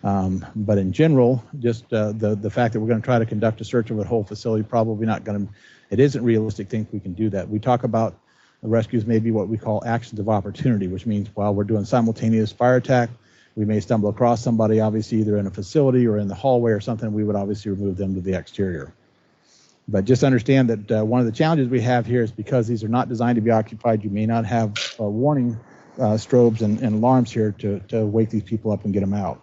But in general, just the fact that we're going to try to conduct a search of a whole facility, probably not going to, it isn't realistic to think we can do that. We talk about the rescues may be what we call actions of opportunity, which means while we're doing simultaneous fire attack, we may stumble across somebody, obviously either in a facility or in the hallway or something. We would obviously remove them to the exterior. But just understand that one of the challenges we have here is because these are not designed to be occupied, you may not have warning strobes and alarms here to wake these people up and get them out.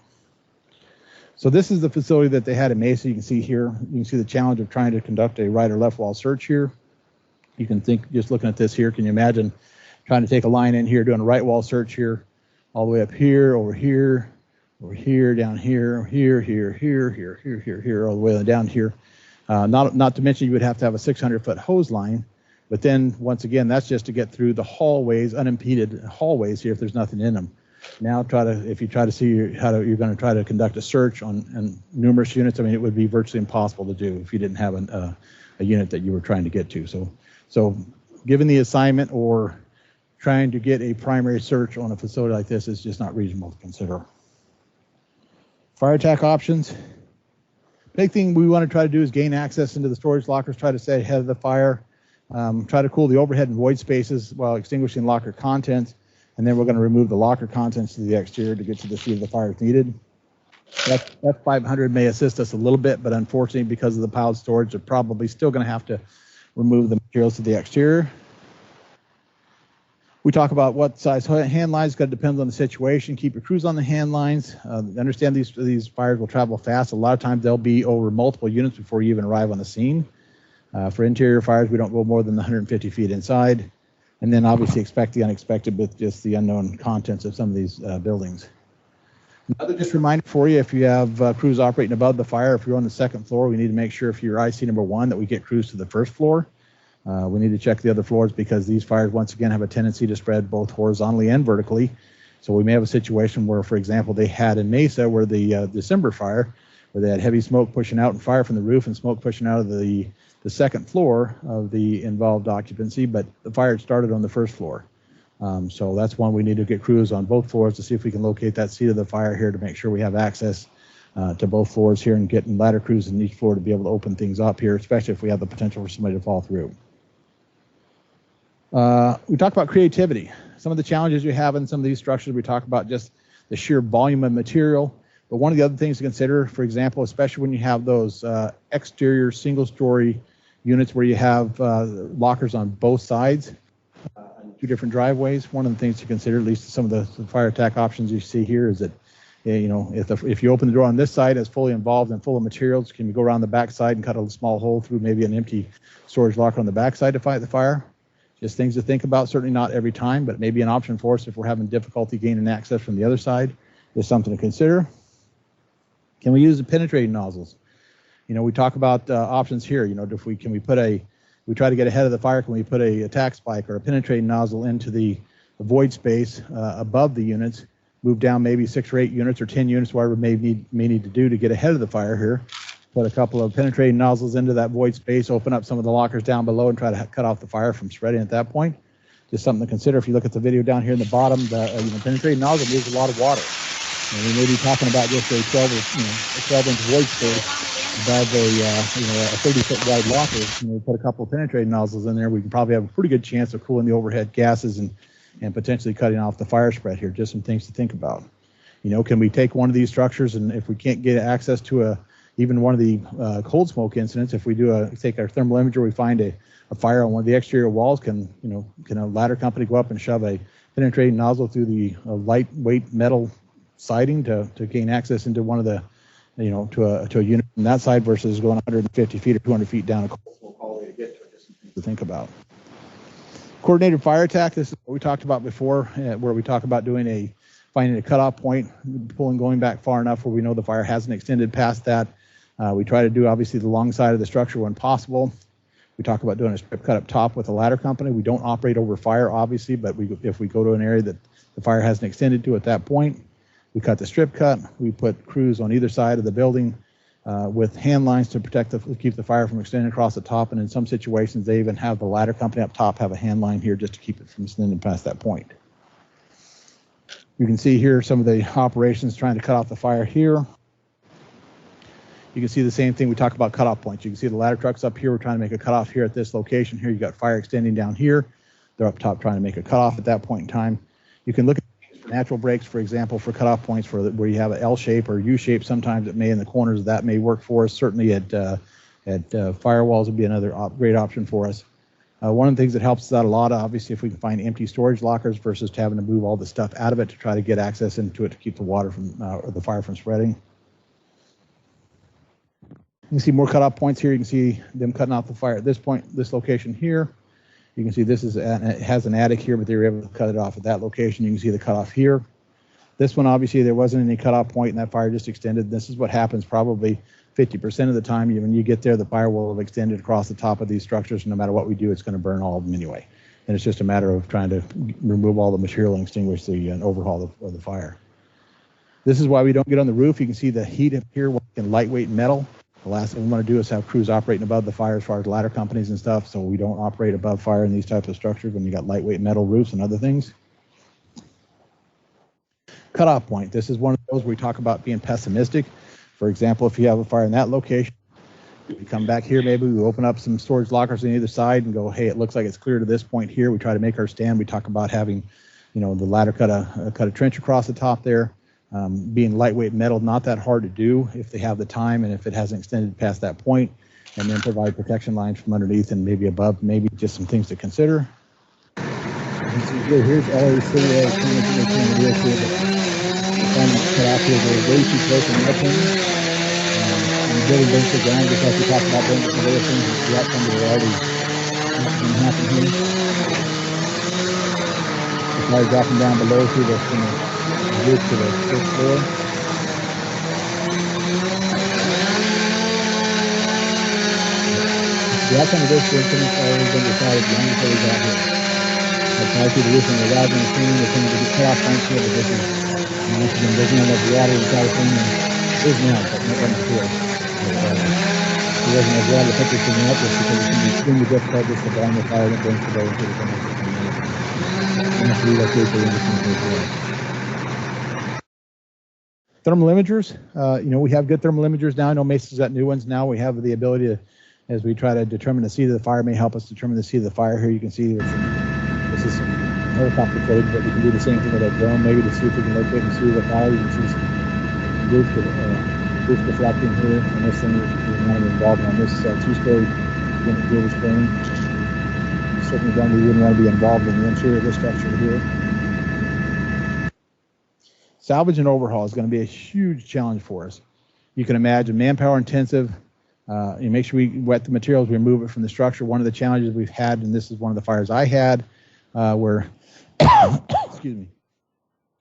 So this is the facility that they had in Mesa. You can see here, you can see the challenge of trying to conduct a right or left wall search here. You can think, just looking at this here, can you imagine trying to take a line in here, doing a right wall search here, all the way up here, over here, down here, here, all the way down here. Not to mention you would have to have a 600-foot hose line, but then once again, that's just to get through the hallways, unimpeded hallways here if there's nothing in them. Now if you try to see you're going to try to conduct a search on numerous units, I mean, it would be virtually impossible to do if you didn't have a unit that you were trying to get to. So given the assignment or trying to get a primary search on a facility like this is just not reasonable to consider. Fire attack options. Big thing we want to try to do is gain access into the storage lockers, try to stay ahead of the fire, try to cool the overhead and void spaces while extinguishing locker contents, and then we're going to remove the locker contents to the exterior to get to the seat of the fire if needed. F500 may assist us a little bit, but unfortunately, because of the piled storage, they're probably still going to have to remove the materials to the exterior. We talk about what size hand lines. It's going to depend on the situation. Keep your crews on the hand lines. Understand these fires will travel fast. A lot of times they'll be over multiple units before you even arrive on the scene. For interior fires, we don't go more than 150 feet inside. And then obviously expect the unexpected with just the unknown contents of some of these buildings. Another just reminder for you, if you have crews operating above the fire, if you're on the second floor, we need to make sure if you're IC number 1 that we get crews to the first floor. We need to check the other floors because these fires, once again, have a tendency to spread both horizontally and vertically. So we may have a situation where, for example, they had in Mesa where the December fire, where they had heavy smoke pushing out and fire from the roof and smoke pushing out of the second floor of the involved occupancy, but the fire had started on the first floor. So that's one we need to get crews on both floors to see if we can locate that seat of the fire here to make sure we have access to both floors here and getting ladder crews in each floor to be able to open things up here, especially if we have the potential for somebody to fall through. We talk about creativity. Some of the challenges you have in some of these structures, we talk about just the sheer volume of material. But one of the other things to consider, for example, especially when you have those exterior single-story units where you have lockers on both sides, 2 different driveways, one of the things to consider, at least some of the fire attack options you see here, is that if you open the door on this side as fully involved and full of materials, can you go around the back side and cut a small hole through maybe an empty storage locker on the back side to fight the fire? Just things to think about. Certainly not every time, but maybe an option for us if we're having difficulty gaining access from the other side. Is something to consider. Can we use the penetrating nozzles? We talk about options here. If we try to get ahead of the fire, can we put a attack spike or a penetrating nozzle into the void space above the units, move down maybe 6 or 8 units or 10 units, whatever may need to do to get ahead of the fire here. Put a couple of penetrating nozzles into that void space, open up some of the lockers down below, and try to cut off the fire from spreading at that point. Just something to consider. If you look at the video down here in the bottom, the penetrating nozzle moves a lot of water. And we may be talking about just a 12-inch void space above a 30-foot wide locker. We put a couple of penetrating nozzles in there. We can probably have a pretty good chance of cooling the overhead gases and potentially cutting off the fire spread here. Just some things to think about. Can we take one of these structures, and if we can't get access to even one of the cold smoke incidents, if we take our thermal imager, we find a fire on one of the exterior walls, can a ladder company go up and shove a penetrating nozzle through the lightweight metal siding to gain access into one of the, to a unit on that side versus going 150 feet or 200 feet down a cold smoke hallway to get to it? Just some things to think about. Coordinated fire attack. This is what we talked about before, where we talk about finding a cutoff point, going back far enough where we know the fire hasn't extended past that. We try to do, obviously, the long side of the structure when possible. We talk about doing a strip cut up top with a ladder company. We don't operate over fire, obviously, but if we go to an area that the fire hasn't extended to at that point, We cut the strip cut. We put crews on either side of the building with hand lines to keep the fire from extending across the top. And in some situations, they even have the ladder company up top have a hand line here just to keep it from extending past that point. You can see here some of the operations trying to cut off the fire here. You can see the same thing. We talk about cutoff points. You can see the ladder trucks up here. We're trying to make a cutoff here at this location. Here you got fire extending down here. They're up top trying to make a cutoff at that point in time. You can look at natural breaks, for example, for cutoff points where you have an L shape or U shape. Sometimes it may in the corners. That may work for us. Certainly at firewalls would be another great option for us. One of the things that helps us out a lot, obviously, if we can find empty storage lockers versus having to move all the stuff out of it to try to get access into it to keep the water from or the fire from spreading. You can see more cutoff points here. You can see them cutting off the fire at this point, this location here. You can see this it has an attic here, but they were able to cut it off at that location. You can see the cutoff here. This one, obviously, there wasn't any cutoff point, and that fire just extended. This is what happens probably 50% of the time. When you get there, the fire will have extended across the top of these structures. No matter what we do, it's going to burn all of them anyway. And it's just a matter of trying to remove all the material and extinguish and overhaul of the fire. This is why we don't get on the roof. You can see the heat up here in lightweight metal. The last thing we want to do is have crews operating above the fire as far as ladder companies and stuff, so we don't operate above fire in these types of structures when you got lightweight metal roofs and other things. Cutoff point. This is one of those where we talk about being pessimistic. For example, if you have a fire in that location, we come back here, maybe we open up some storage lockers on either side and go, hey, it looks like it's clear to this point here. We try to make our stand. We talk about having, the ladder cut a trench across the top there. Being lightweight metal, not that hard to do if they have the time and if it hasn't extended past that point, and then provide protection lines from underneath and maybe above, maybe just some things to consider. You can see here, here's LA City, cut off here, they're way too close in my opinion. And building banks are ground, just like we talked about doing some other things, and throughout some of the already happen here. The fire dropping down below through the roof to the first floor. The outcome of this incident has already been decided long before we got here. That's why through the roof and the rod and the thing, we're going to get cut off points here, but this is breaking up the water and California is now, but not right before. It wasn't as well to put this thing up just because it's going to be extremely difficult just to burn the fire that burns the boat into the commercial community. We have to relocate the industry as well. Thermal imagers, we have good thermal imagers now. I know Mesa's got new ones now. We have the ability to, as we try to determine the speed of the fire, may help us determine the speed of the fire. Here you can see this is some helicopter footage, but we can do the same thing with our drone, maybe to see if we can locate and see the fire. You can see some roof deflecting here, and this thing is not involved on this 2-story unit here is burning. Certainly we wouldn't want to be involved in the interior of this structure here. Salvage and overhaul is going to be a huge challenge for us. You can imagine manpower intensive. You make sure we wet the materials, we remove it from the structure. One of the challenges we've had, and this is one of the fires I had, where excuse me,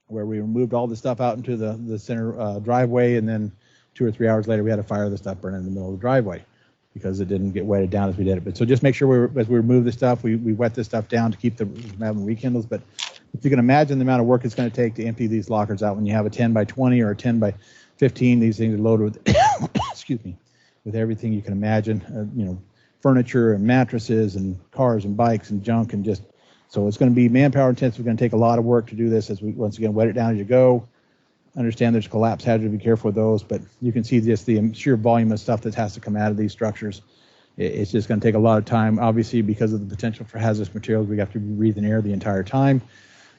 where we removed all the stuff out into the center driveway, and then 2 or 3 hours later we had a fire of the stuff burning in the middle of the driveway because it didn't get wetted down as we did it. But so just make sure as we remove the stuff, we wet this stuff down to keep from having rekindles. But if you can imagine the amount of work it's going to take to empty these lockers out when you have a 10 by 20 or a 10 by 15, these things are loaded with, excuse me, with everything you can imagine, furniture and mattresses and cars and bikes and junk, and just, so it's going to be manpower intensive. It's going to take a lot of work to do this as we, once again, wet it down as you go. Understand there's collapse hazard, be careful with those, but you can see just the sheer volume of stuff that has to come out of these structures. It's just going to take a lot of time. Obviously, because of the potential for hazardous materials, we have to be breathing air the entire time.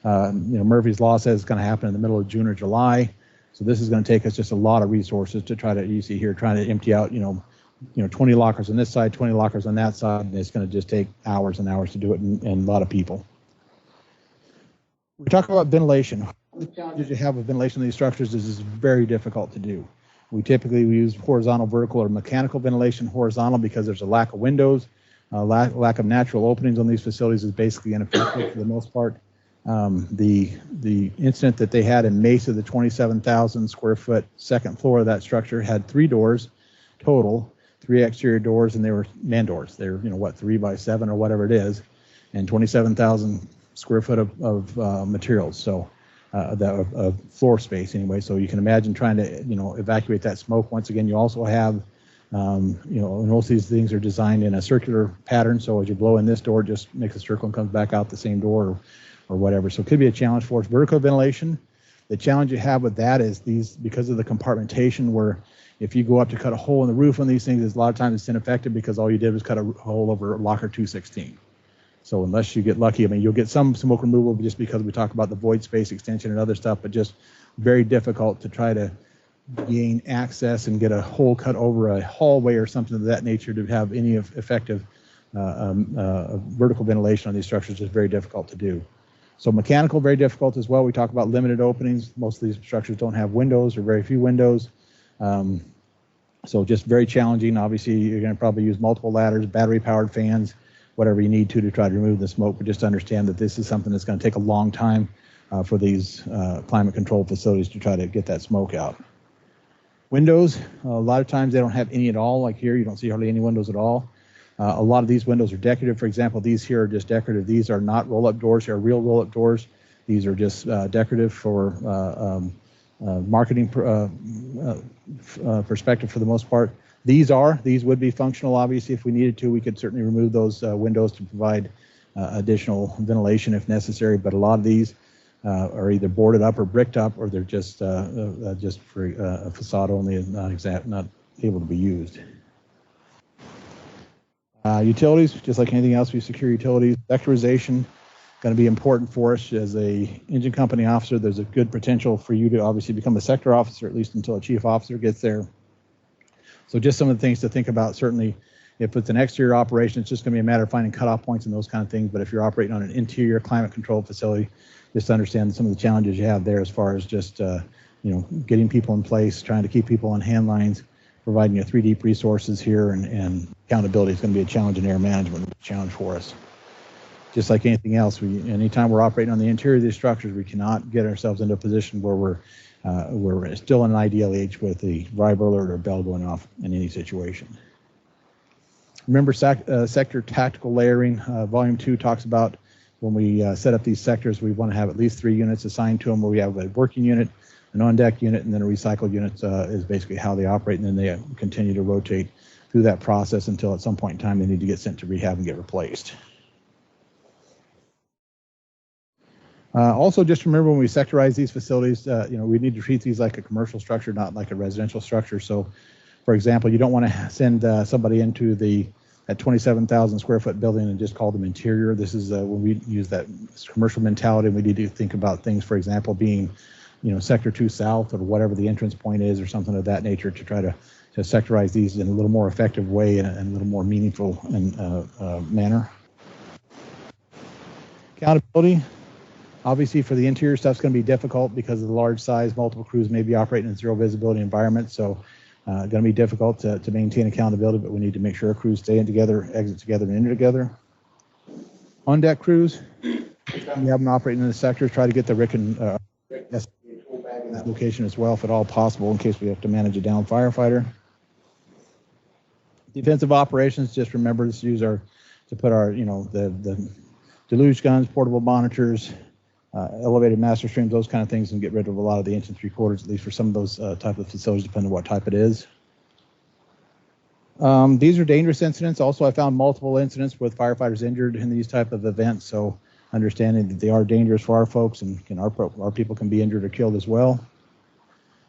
Murphy's Law says it's going to happen in the middle of June or July. So this is going to take us just a lot of resources to try to, you see here, trying to empty out, 20 lockers on this side, 20 lockers on that side, and it's going to just take hours and hours to do it, and a lot of people. We talk about ventilation. The challenges you have with ventilation in these structures is it's very difficult to do. We typically use horizontal, vertical, or mechanical ventilation. Horizontal because there's a lack of windows, lack of natural openings on these facilities is basically ineffective for the most part. The incident that they had in Mesa, the 27,000 square foot second floor of that structure had 3 doors total, 3 exterior doors, and they were man doors. They're 3 by 7 or whatever it is, and 27,000 square foot of materials. So floor space anyway. So you can imagine trying to evacuate that smoke. Once again, you also have most of these things are designed in a circular pattern. So as you blow in this door, it just makes a circle and comes back out the same door or whatever. So it could be a challenge for us. Vertical ventilation. The challenge you have with that is because of the compartmentation, where if you go up to cut a hole in the roof on these things, a lot of times it's ineffective because all you did was cut a hole over locker 216. So unless you get lucky, I mean, you'll get some smoke removal just because we talk about the void space extension and other stuff, but just very difficult to try to gain access and get a hole cut over a hallway or something of that nature to have any effective vertical ventilation on these structures. Is very difficult to do. So mechanical, very difficult as well. We talk about limited openings. Most of these structures don't have windows or very few windows. So just very challenging. Obviously, you're going to probably use multiple ladders, battery-powered fans, whatever you need to try to remove the smoke, but just understand that this is something that's going to take a long time for these climate-controlled facilities to try to get that smoke out. Windows, a lot of times they don't have any at all. Like here, you don't see hardly any windows at all. A lot of these windows are decorative. For example, these here are just decorative. These are not roll-up doors. They are real roll-up doors. These are just decorative for marketing perspective for the most part. These would be functional. Obviously, if we needed to, we could certainly remove those windows to provide additional ventilation if necessary. But a lot of these are either boarded up or bricked up, or they're just for a facade only and not able to be used. Utilities, just like anything else, we secure utilities. Sectorization, going to be important for us as a engine company officer. There's a good potential for you to obviously become a sector officer, at least until a chief officer gets there. So just some of the things to think about. Certainly, if it's an exterior operation, it's just going to be a matter of finding cutoff points and those kind of things. But if you're operating on an interior climate-controlled facility, just understand some of the challenges you have there as far as just getting people in place, trying to keep people on hand lines, providing you 3D resources here, and accountability is going to be a challenge in air management, a challenge for us. Just like anything else, anytime we're operating on the interior of these structures, we cannot get ourselves into a position where we're still in an ideal age with a vibe alert or bell going off in any situation. Remember sector tactical layering. Volume 2 talks about when we set up these sectors, we want to have at least 3 units assigned to them, where we have a working unit, an on-deck unit, and then a recycled unit is basically how they operate, and then they continue to rotate through that process until at some point in time they need to get sent to rehab and get replaced. Also, just remember when we sectorize these facilities, we need to treat these like a commercial structure, not like a residential structure. So, for example, you don't want to send somebody into that 27,000 square foot building and just call them interior. This is when we use that commercial mentality. We need to think about things, for example, being, sector 2 south or whatever the entrance point is or something of that nature to try to sectorize these in a little more effective way and a little more meaningful manner. Accountability. Obviously, for the interior stuff, it's going to be difficult because of the large size. Multiple crews may be operating in zero visibility environment, so going to be difficult to maintain accountability, but we need to make sure our crews stay in together, exit together, and enter together. On-deck crews, we have them operating in the sectors, try to get the RIC and tool bag in that location as well, if at all possible, in case we have to manage a downed firefighter. Defensive operations, just remember to put our, the deluge guns, portable monitors, elevated master streams, those kind of things, and get rid of a lot of the inch and 3/4, at least for some of those type of facilities, depending on what type it is. These are dangerous incidents. Also, I found multiple incidents with firefighters injured in these type of events, so understanding that they are dangerous for our folks, and our people can be injured or killed as well.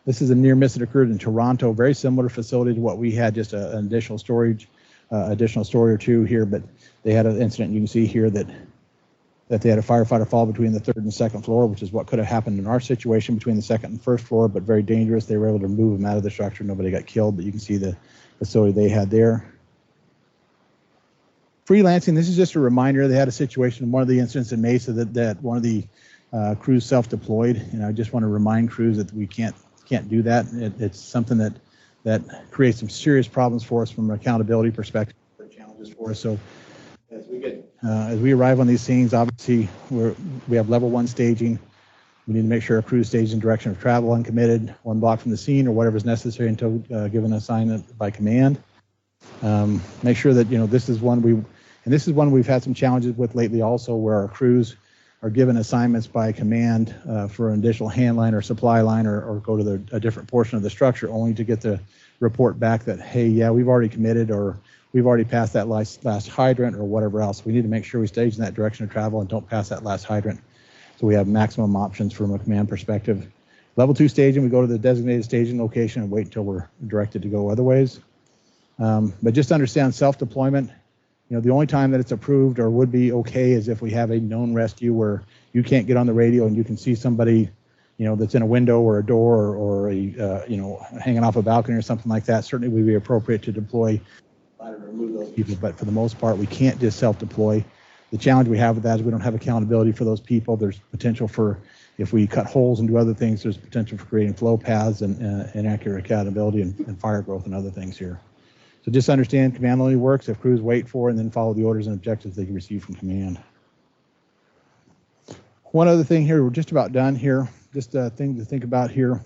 This is a near miss that occurred in Toronto, very similar facility to what we had, just an additional story or two here, but they had an incident. You can see here that they had a firefighter fall between the 3rd and 2nd floor, which is what could have happened in our situation between the 2nd and 1st floor, but very dangerous. They were able to move them out of the structure. Nobody got killed, but you can see the facility they had there. Freelancing, this is just a reminder. They had a situation in one of the incidents in Mesa that one of the crews self-deployed. I just want to remind crews that we can't do that. It's something that creates some serious problems for us from an accountability perspective, challenges for us. So as we arrive on these scenes, obviously we have level 1 staging. We need to make sure our crew stays in direction of travel uncommitted, 1 block from the scene or whatever is necessary until given assignment by command. Make sure that this is one we've had some challenges with lately also, where our crews are given assignments by command for an additional hand line or supply line, or go to a different portion of the structure, only to get the report back that, hey, yeah, we've already committed, or we've already passed that last hydrant, or whatever else. We need to make sure we stage in that direction of travel and don't pass that last hydrant, so we have maximum options from a command perspective. Level 2 staging, we go to the designated staging location and wait until we're directed to go other ways. But just understand self-deployment. The only time that it's approved or would be okay is if we have a known rescue where you can't get on the radio and you can see somebody, that's in a window or a door, or a, hanging off a balcony or something like that. Certainly would be appropriate to deploy to remove those people. But for the most part, we can't just self-deploy. The challenge we have with that is we don't have accountability for those people. There's potential for, if we cut holes and do other things, there's potential for creating flow paths and inaccurate accountability and fire growth and other things here. So just understand command only works if crews wait for and then follow the orders and objectives they can receive from command. One other thing here, we're just about done here. Just a thing to think about here.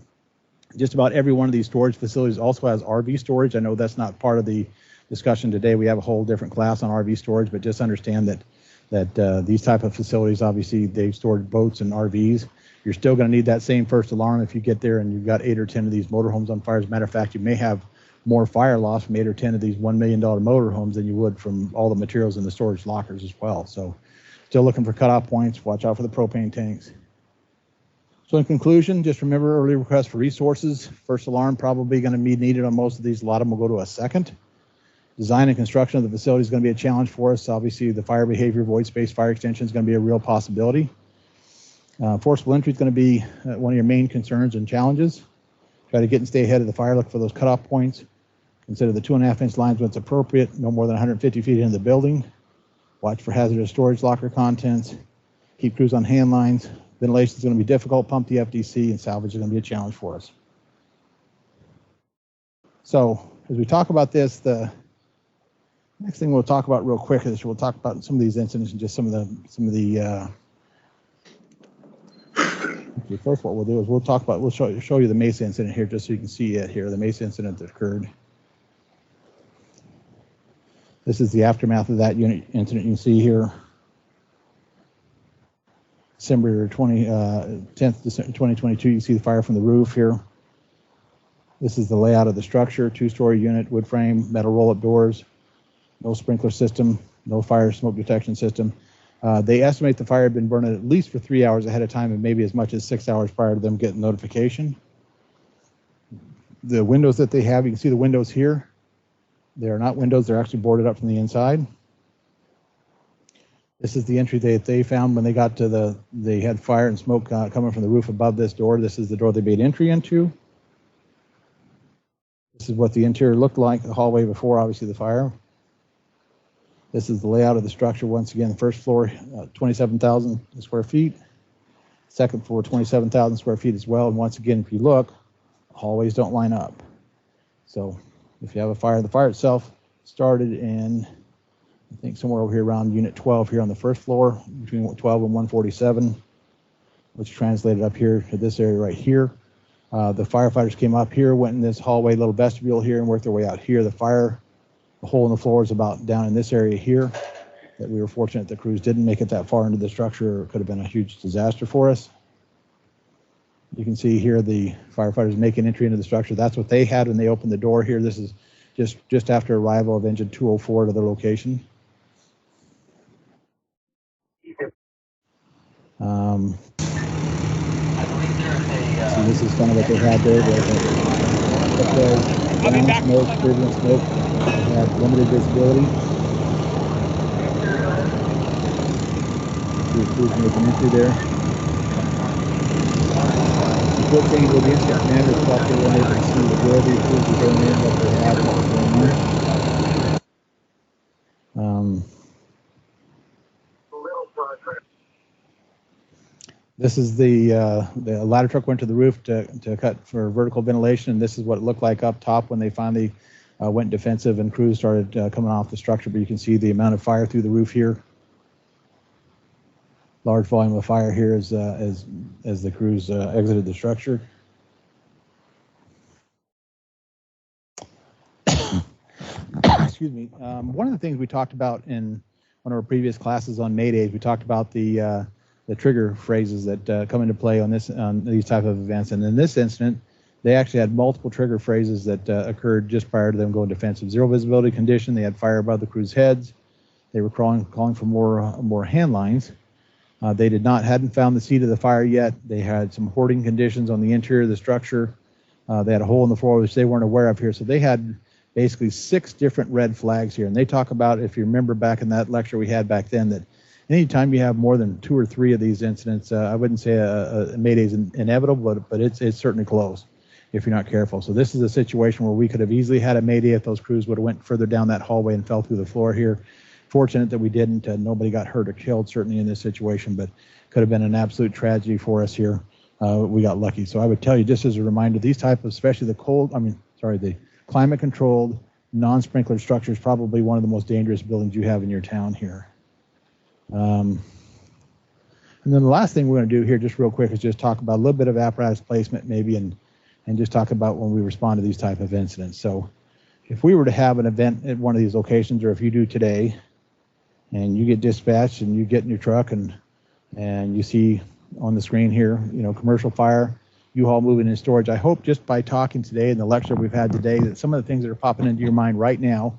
Just about every one of these storage facilities also has RV storage. I know that's not part of the discussion today. We have a whole different class on RV storage, but just understand that these type of facilities, obviously they've stored boats and RVs. You're still going to need that same first alarm if you get there and you've got 8 or 10 of these motorhomes on fire. As a matter of fact, you may have more fire loss from 8 or 10 of these $1 million motorhomes than you would from all the materials in the storage lockers as well. So still looking for cutoff points. Watch out for the propane tanks. So in conclusion, just remember early requests for resources. First alarm probably going to be needed on most of these. A lot of them will go to a second. Design and construction of the facility is going to be a challenge for us. Obviously, the fire behavior, void space, fire extension is going to be a real possibility. Forcible entry is going to be one of your main concerns and challenges. Try to get and stay ahead of the fire. Look for those cutoff points. Consider the 2.5-inch lines when it's appropriate, no more than 150 feet into the building. Watch for hazardous storage locker contents. Keep crews on hand lines. Ventilation is going to be difficult. Pump the FDC, and salvage is going to be a challenge for us. So as we talk about this, the next thing we'll talk about real quick is we'll talk about some of these incidents and just some of the first what we'll do is we'll show you the Mesa incident here just so you can see it here, the Mesa incident that occurred. This is the aftermath of that incident. You can see here, December 10th, 2022. You can see the fire from the roof here. This is the layout of the structure, 2-story unit, wood frame, metal roll-up doors, no sprinkler system, no fire smoke detection system. They estimate the fire had been burning at least for 3 hours ahead of time and maybe as much as 6 hours prior to them getting notification. The windows that they have, you can see the windows here. They are not windows, they're actually boarded up from the inside. This is the entry they found when they got to they had fire and smoke coming from the roof above this door. This is the door they made entry into. This is what the interior looked like, the hallway before, obviously, the fire. This is the layout of the structure. Once again, the first floor, 27,000 square feet. Second floor, 27,000 square feet as well. And once again, if you look, hallways don't line up. So if you have a fire, the fire itself started in, I think, somewhere over here around unit 12 here on the first floor, between 12 and 147, which translated up here to this area right here. The firefighters came up here, went in this hallway, little vestibule here, and worked their way out here. The hole in the floor is about down in this area here. That we were fortunate the crews didn't make it that far into the structure. It could have been a huge disaster for us. You can see here the firefighters making entry into the structure. That's what they had when they opened the door here. This is just after arrival of engine 204 to their location. So this is kind of what they had there. Smoke, turbulent smoke. They had limited visibility. The crews making entry there. The good thing with the incident commander is that they were able to see the door these crews were going in, what they had, what was going in. This is the ladder truck went to the roof to cut for vertical ventilation, and this is what it looked like up top when they finally went defensive and crews started coming off the structure. But you can see the amount of fire through the roof here. Large volume of fire here as the crews exited the structure. Excuse me. One of the things we talked about in one of our previous classes on Maydays, we talked about the trigger phrases that come into play on these type of events. And in this incident, they actually had multiple trigger phrases that occurred just prior to them going defensive. Zero visibility condition. They had fire above the crew's heads. They were calling for more hand lines. They hadn't found the seat of the fire yet. They had some hoarding conditions on the interior of the structure. They had a hole in the floor which they weren't aware of here. So they had basically 6 different red flags here. And they talk about, if you remember back in that lecture we had back then, that anytime you have more than 2 or 3 of these incidents, I wouldn't say a mayday is inevitable, but it's certainly close if you're not careful. So this is a situation where we could have easily had a mayday if those crews would have went further down that hallway and fell through the floor here. Fortunate that we didn't. Nobody got hurt or killed, certainly in this situation, but could have been an absolute tragedy for us here. We got lucky. So I would tell you, just as a reminder, these type of, especially the climate-controlled, non-sprinkler structure is probably one of the most dangerous buildings you have in your town here. And then the last thing we're going to do here, just real quick, is just talk about a little bit of apparatus placement, maybe, and just talk about when we respond to these type of incidents. So if we were to have an event at one of these locations, or if you do today, and you get dispatched and you get in your truck and you see on the screen here, commercial fire, U-Haul moving in storage. I hope just by talking today and the lecture we've had today that some of the things that are popping into your mind right now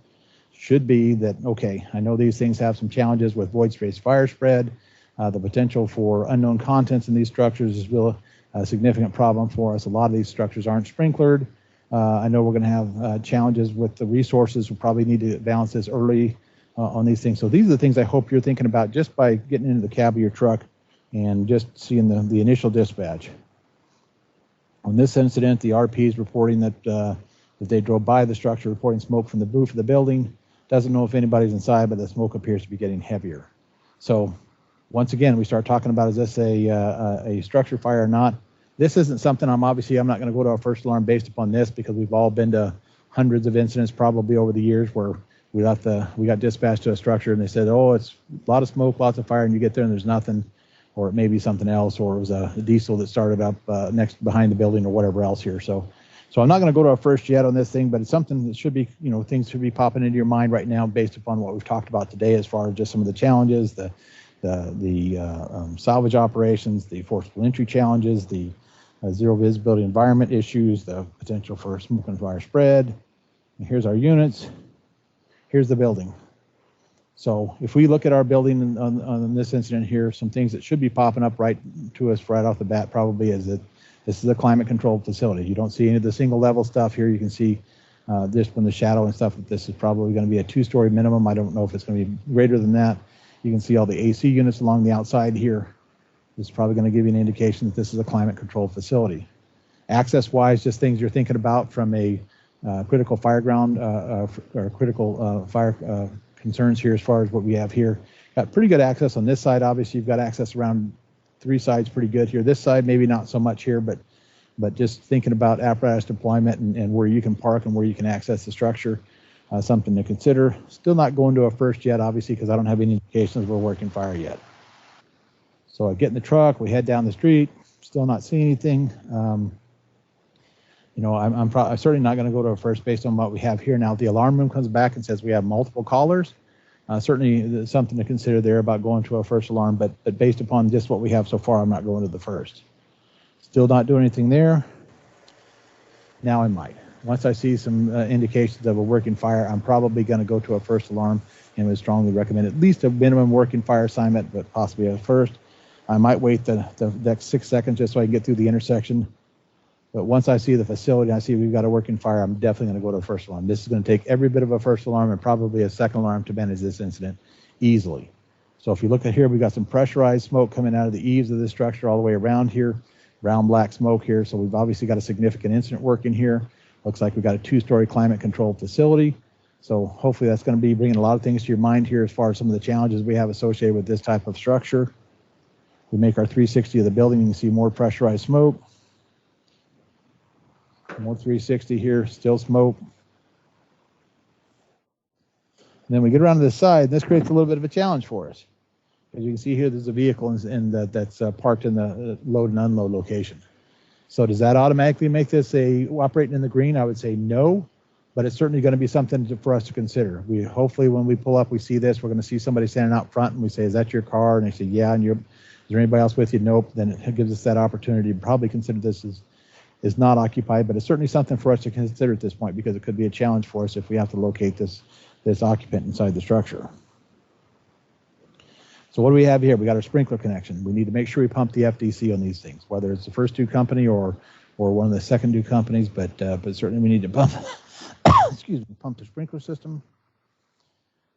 should be that, okay, I know these things have some challenges with void space fire spread. The potential for unknown contents in these structures is really a significant problem for us. A lot of these structures aren't sprinklered. I know we're going to have challenges with the resources. We'll probably need to balance this early on these things. So these are the things I hope you're thinking about just by getting into the cab of your truck and just seeing the initial dispatch. On this incident, the RP is reporting that they drove by the structure, reporting smoke from the roof of the building. Doesn't know if anybody's inside, but the smoke appears to be getting heavier. So once again, we start talking about, is this a structure fire or not? This isn't something I'm not going to go to our first alarm based upon this, because we've all been to hundreds of incidents probably over the years where we got dispatched to a structure and they said, oh, it's a lot of smoke, lots of fire, and you get there and there's nothing, or it may be something else, or it was a diesel that started up behind the building or whatever else here. So I'm not going to go to our first yet on this thing, but it's something that should be, things should be popping into your mind right now based upon what we've talked about today as far as just some of the challenges, the salvage operations, the forcible entry challenges, the zero visibility environment issues, the potential for smoke and fire spread. And here's our units. Here's the building. So if we look at our building on this incident here, some things that should be popping up right to us right off the bat probably is that this is a climate controlled facility. You don't see any of the single level stuff here. You can see this from the shadow and stuff. This is probably going to be a 2-story minimum. I don't know if it's going to be greater than that. You can see all the AC units along the outside here. This is probably going to give you an indication that this is a climate controlled facility. Access wise, just things you're thinking about from a critical fire ground or critical fire concerns here as far as what we have here. Got pretty good access on this side. Obviously, you've got access around 3 sides pretty good here. This side, maybe not so much here, but just thinking about apparatus deployment and where you can park and where you can access the structure, something to consider. Still not going to a first yet, obviously, because I don't have any indications we're working fire yet. So I get in the truck, we head down the street, still not seeing anything. I'm certainly not going to go to a first based on what we have here now. If the alarm room comes back and says we have multiple callers, certainly there's something to consider there about going to a first alarm, but based upon just what we have so far, I'm not going to the first. Still not doing anything there. Now I might. Once I see some indications of a working fire, I'm probably going to go to a first alarm and would strongly recommend at least a minimum working fire assignment, but possibly a first. I might wait the next 6 seconds just so I can get through the intersection. But once I see the facility, I see we've got a working fire, I'm definitely going to go to a first alarm. This is going to take every bit of a first alarm and probably a second alarm to manage this incident easily. So if you look at here, we've got some pressurized smoke coming out of the eaves of this structure all the way around here, brown black smoke here. So we've obviously got a significant incident working here. Looks like we've got a 2-story climate controlled facility. So hopefully that's going to be bringing a lot of things to your mind here as far as some of the challenges we have associated with this type of structure. We make our 360 of the building, you can see more pressurized smoke. More 360 here, still smoke. And then we get around to the side, and this creates a little bit of a challenge for us. As you can see here, there's a vehicle that's parked in the load and unload location. So does that automatically make this operating in the green? I would say no, but it's certainly going to be something for us to consider. Hopefully when we pull up, we see this, we're going to see somebody standing out front, and we say, is that your car? And they say, yeah, and there anybody else with you? Nope. Then it gives us that opportunity to probably consider this as not occupied, but it's certainly something for us to consider at this point because it could be a challenge for us if we have to locate this occupant inside the structure. So what do we have here? We got our sprinkler connection. We need to make sure we pump the FDC on these things, whether it's the first due company or one of the second due companies, but certainly we need to pump pump the sprinkler system.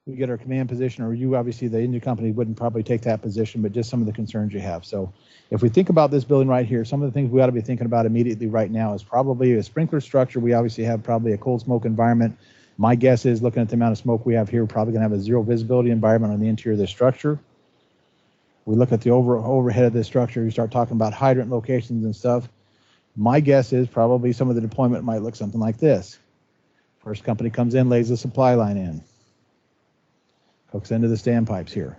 We get our command position, or you obviously the engine company wouldn't probably take that position, but just some of the concerns you have. So if we think about this building right here, some of the things we ought to be thinking about immediately right now is probably a sprinkler structure. We obviously have probably a cold smoke environment. My guess is, looking at the amount of smoke we have here, we're probably going to have a zero visibility environment on the interior of the structure. We look at the overhead of this structure, you start talking about hydrant locations and stuff. My guess is probably some of the deployment might look something like this. First company comes in, lays the supply line in, hooks into the standpipes here,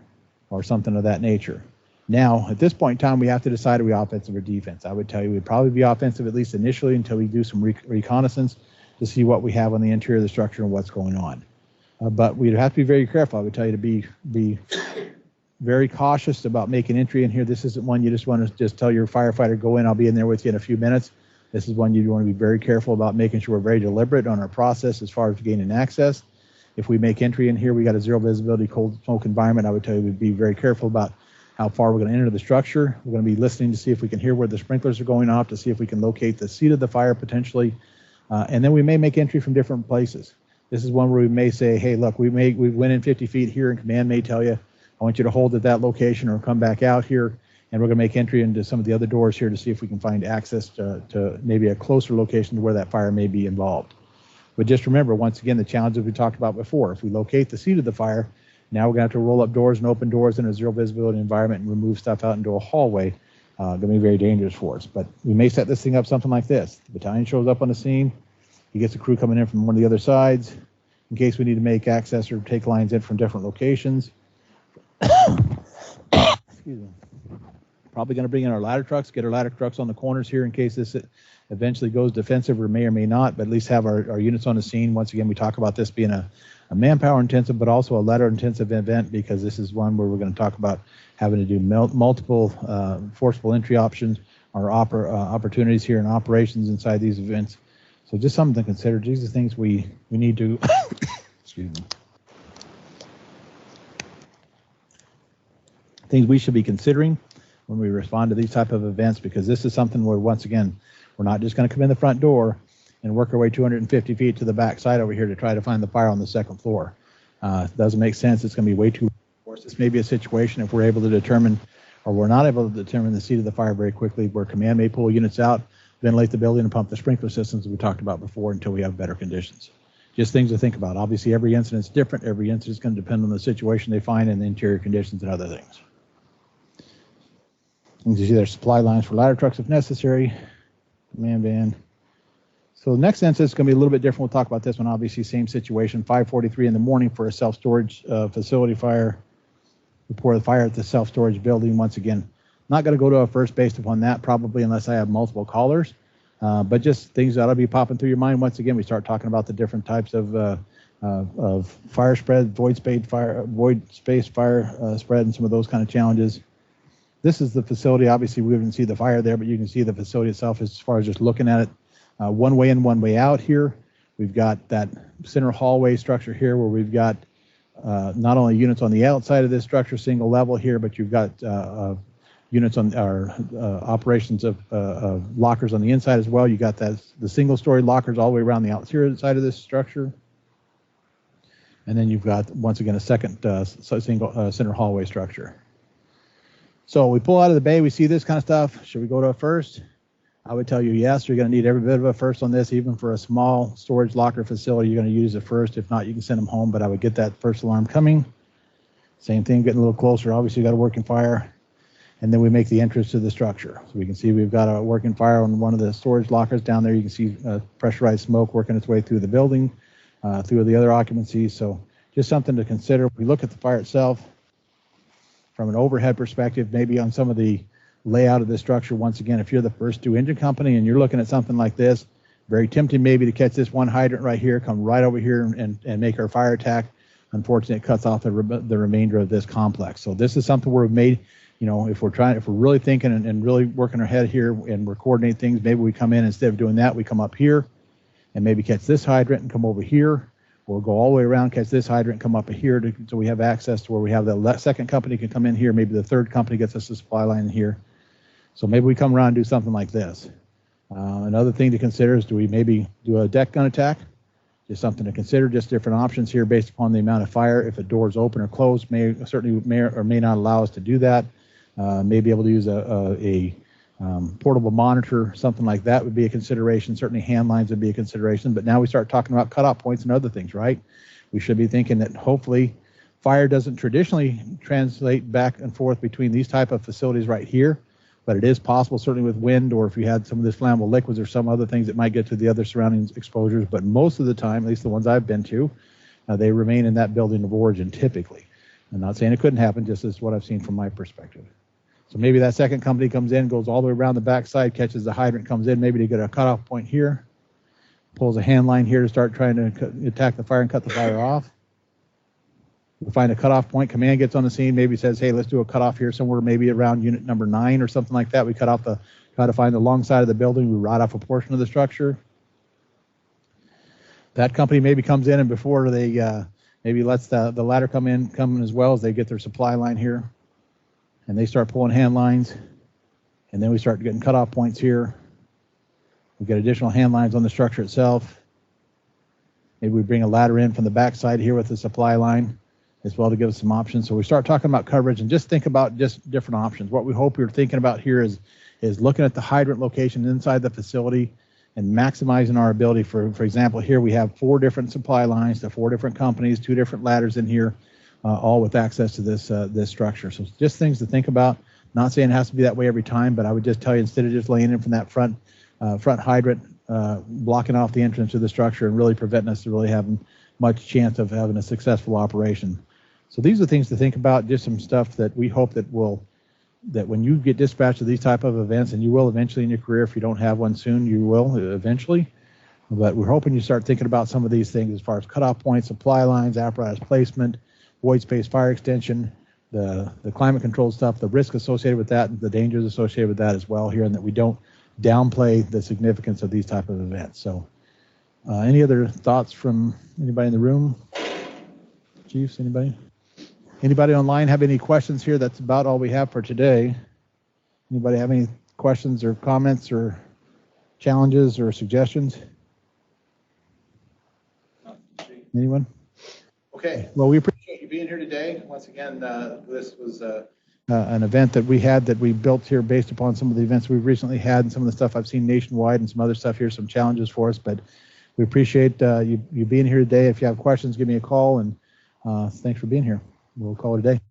or something of that nature. Now, at this point in time, we have to decide, are we offensive or defense? I would tell you we'd probably be offensive, at least initially, until we do some reconnaissance to see what we have on the interior of the structure and what's going on. But we'd have to be very careful. I would tell you to be very cautious about making entry in here. This isn't one you just want to just tell your firefighter, go in, I'll be in there with you in a few minutes. This is one you want to be very careful about, making sure we're very deliberate on our process as far as gaining access. If we make entry in here, we got a zero visibility cold smoke environment. I would tell you we'd be very careful about how far we're going to enter the structure. We're going to be listening to see if we can hear where the sprinklers are going off, to see if we can locate the seat of the fire potentially. And then we may make entry from different places. This is one where we may say, hey, look, we went in 50 feet here, and command may tell you, I want you to hold at that location or come back out here, and we're going to make entry into some of the other doors here to see if we can find access to maybe a closer location to where that fire may be involved. But just remember, once again, the challenges we talked about before. If we locate the seat of the fire, now we're going to have to roll up doors and open doors in a zero visibility environment and remove stuff out into a hallway. Going to be very dangerous for us. But we may set this thing up something like this. The battalion shows up on the scene. He gets a crew coming in from one of the other sides in case we need to make access or take lines in from different locations. Excuse me. Probably going to bring in our ladder trucks, get our ladder trucks on the corners here in case this eventually goes defensive, or may not, but at least have our units on the scene. Once again, we talk about this being a manpower intensive, but also a ladder intensive event, because this is one where we're going to talk about having to do multiple forcible entry options or opportunities here in operations inside these events. So just something to consider. These are things we need to, excuse me, things we should be considering when we respond to these type of events, because this is something where, once again, we're not just going to come in the front door and work our way 250 feet to the back side over here to try to find the fire on the second floor. It doesn't make sense. It's going to be way too, of course, this may be a situation if we're able to determine, or we're not able to determine the seat of the fire very quickly, where command may pull units out, ventilate the building, and pump the sprinkler systems we talked about before until we have better conditions. Just things to think about. Obviously, every incident is different. Every incident is going to depend on the situation they find and the interior conditions and other things. You can see there's supply lines for ladder trucks if necessary. Command van. So the next instance is going to be a little bit different. We'll talk about this one. Obviously, same situation. 5:43 in the morning for a self-storage facility fire. Report of fire at the self-storage building. Once again, not going to go to a first based upon that, probably, unless I have multiple callers. But just things that ought to be popping through your mind. Once again, we start talking about the different types of fire spread, void space fire spread, and some of those kind of challenges. This is the facility. Obviously, we didn't see the fire there, but you can see the facility itself as far as just looking at it. One way in, one way out here. We've got that center hallway structure here where we've got not only units on the outside of this structure, single level here, but you've got units on our operations of lockers on the inside as well. You got the single story lockers all the way around the outside side of this structure. And then you've got, once again, a second single center hallway structure. So we pull out of the bay, we see this kind of stuff. Should we go to a first? I would tell you yes. You're going to need every bit of a first on this. Even for a small storage locker facility, you're going to use it first. If not, you can send them home, but I would get that first alarm coming. Same thing, getting a little closer. Obviously, you got a working fire. And then we make the entrance to the structure. So we can see we've got a working fire on one of the storage lockers down there. You can see pressurized smoke working its way through the building, through the other occupancies. So just something to consider. We look at the fire itself from an overhead perspective, maybe on some of the layout of the structure. Once again, if you're the first due engine company and you're looking at something like this, very tempting maybe to catch this one hydrant right here, come right over here and make our fire attack. Unfortunately, it cuts off the remainder of this complex. So this is something where we've if we're really thinking and really working our head here and we're coordinating things, maybe we come in, instead of doing that, we come up here and maybe catch this hydrant and come over here, or go all the way around, catch this hydrant, come up here so we have access to where we have the second company can come in here. Maybe the third company gets us a supply line in here. So maybe we come around and do something like this. Another thing to consider is, do we maybe do a deck gun attack? Just something to consider, just different options here based upon the amount of fire. If a door is open or closed, certainly may or may not allow us to do that. May be able to use a portable monitor, something like that would be a consideration. Certainly hand lines would be a consideration. But now we start talking about cutoff points and other things, right? We should be thinking that hopefully fire doesn't traditionally translate back and forth between these type of facilities right here. But it is possible, certainly with wind, or if you had some of this flammable liquids or some other things that might get to the other surrounding exposures. But most of the time, at least the ones I've been to, they remain in that building of origin typically. I'm not saying it couldn't happen, just as what I've seen from my perspective. So maybe that second company comes in, goes all the way around the backside, catches the hydrant, comes in, maybe to get a cutoff point here, pulls a hand line here to start trying to attack the fire and cut the fire off. We find a cutoff point, command gets on the scene, maybe says, hey, let's do a cutoff here somewhere, maybe around unit number 9 or something like that. We try to find the long side of the building, we rot off a portion of the structure. That company maybe comes in, and before they maybe lets the ladder come in as well, as they get their supply line here, and they start pulling hand lines, and then we start getting cutoff points here. We get additional hand lines on the structure itself. Maybe we bring a ladder in from the backside here with the supply line as well to give us some options. So we start talking about coverage and just think about just different options. What we hope you're thinking about here is looking at the hydrant location inside the facility and maximizing our ability. For example, here we have 4 different supply lines to 4 different companies, 2 different ladders in here, all with access to this structure. So just things to think about. Not saying it has to be that way every time, but I would just tell you, instead of just laying in from that front hydrant, blocking off the entrance to the structure and really preventing us to really having much chance of having a successful operation. So these are things to think about, just some stuff that we hope that when you get dispatched to these type of events, and you will eventually in your career, if you don't have one soon, you will eventually. But we're hoping you start thinking about some of these things as far as cutoff points, supply lines, apparatus placement, void space fire extension, the climate control stuff, the risk associated with that, the dangers associated with that as well here, and that we don't downplay the significance of these type of events. So any other thoughts from anybody in the room? Chiefs, anybody? Anybody online have any questions here? That's about all we have for today. Anybody have any questions or comments or challenges or suggestions? Anyone? Okay. Well, we appreciate you being here today. Once again, this was an event that we built here based upon some of the events we've recently had and some of the stuff I've seen nationwide and some other stuff here, some challenges for us. But we appreciate you being here today. If you have questions, give me a call, and thanks for being here. We'll call it a day.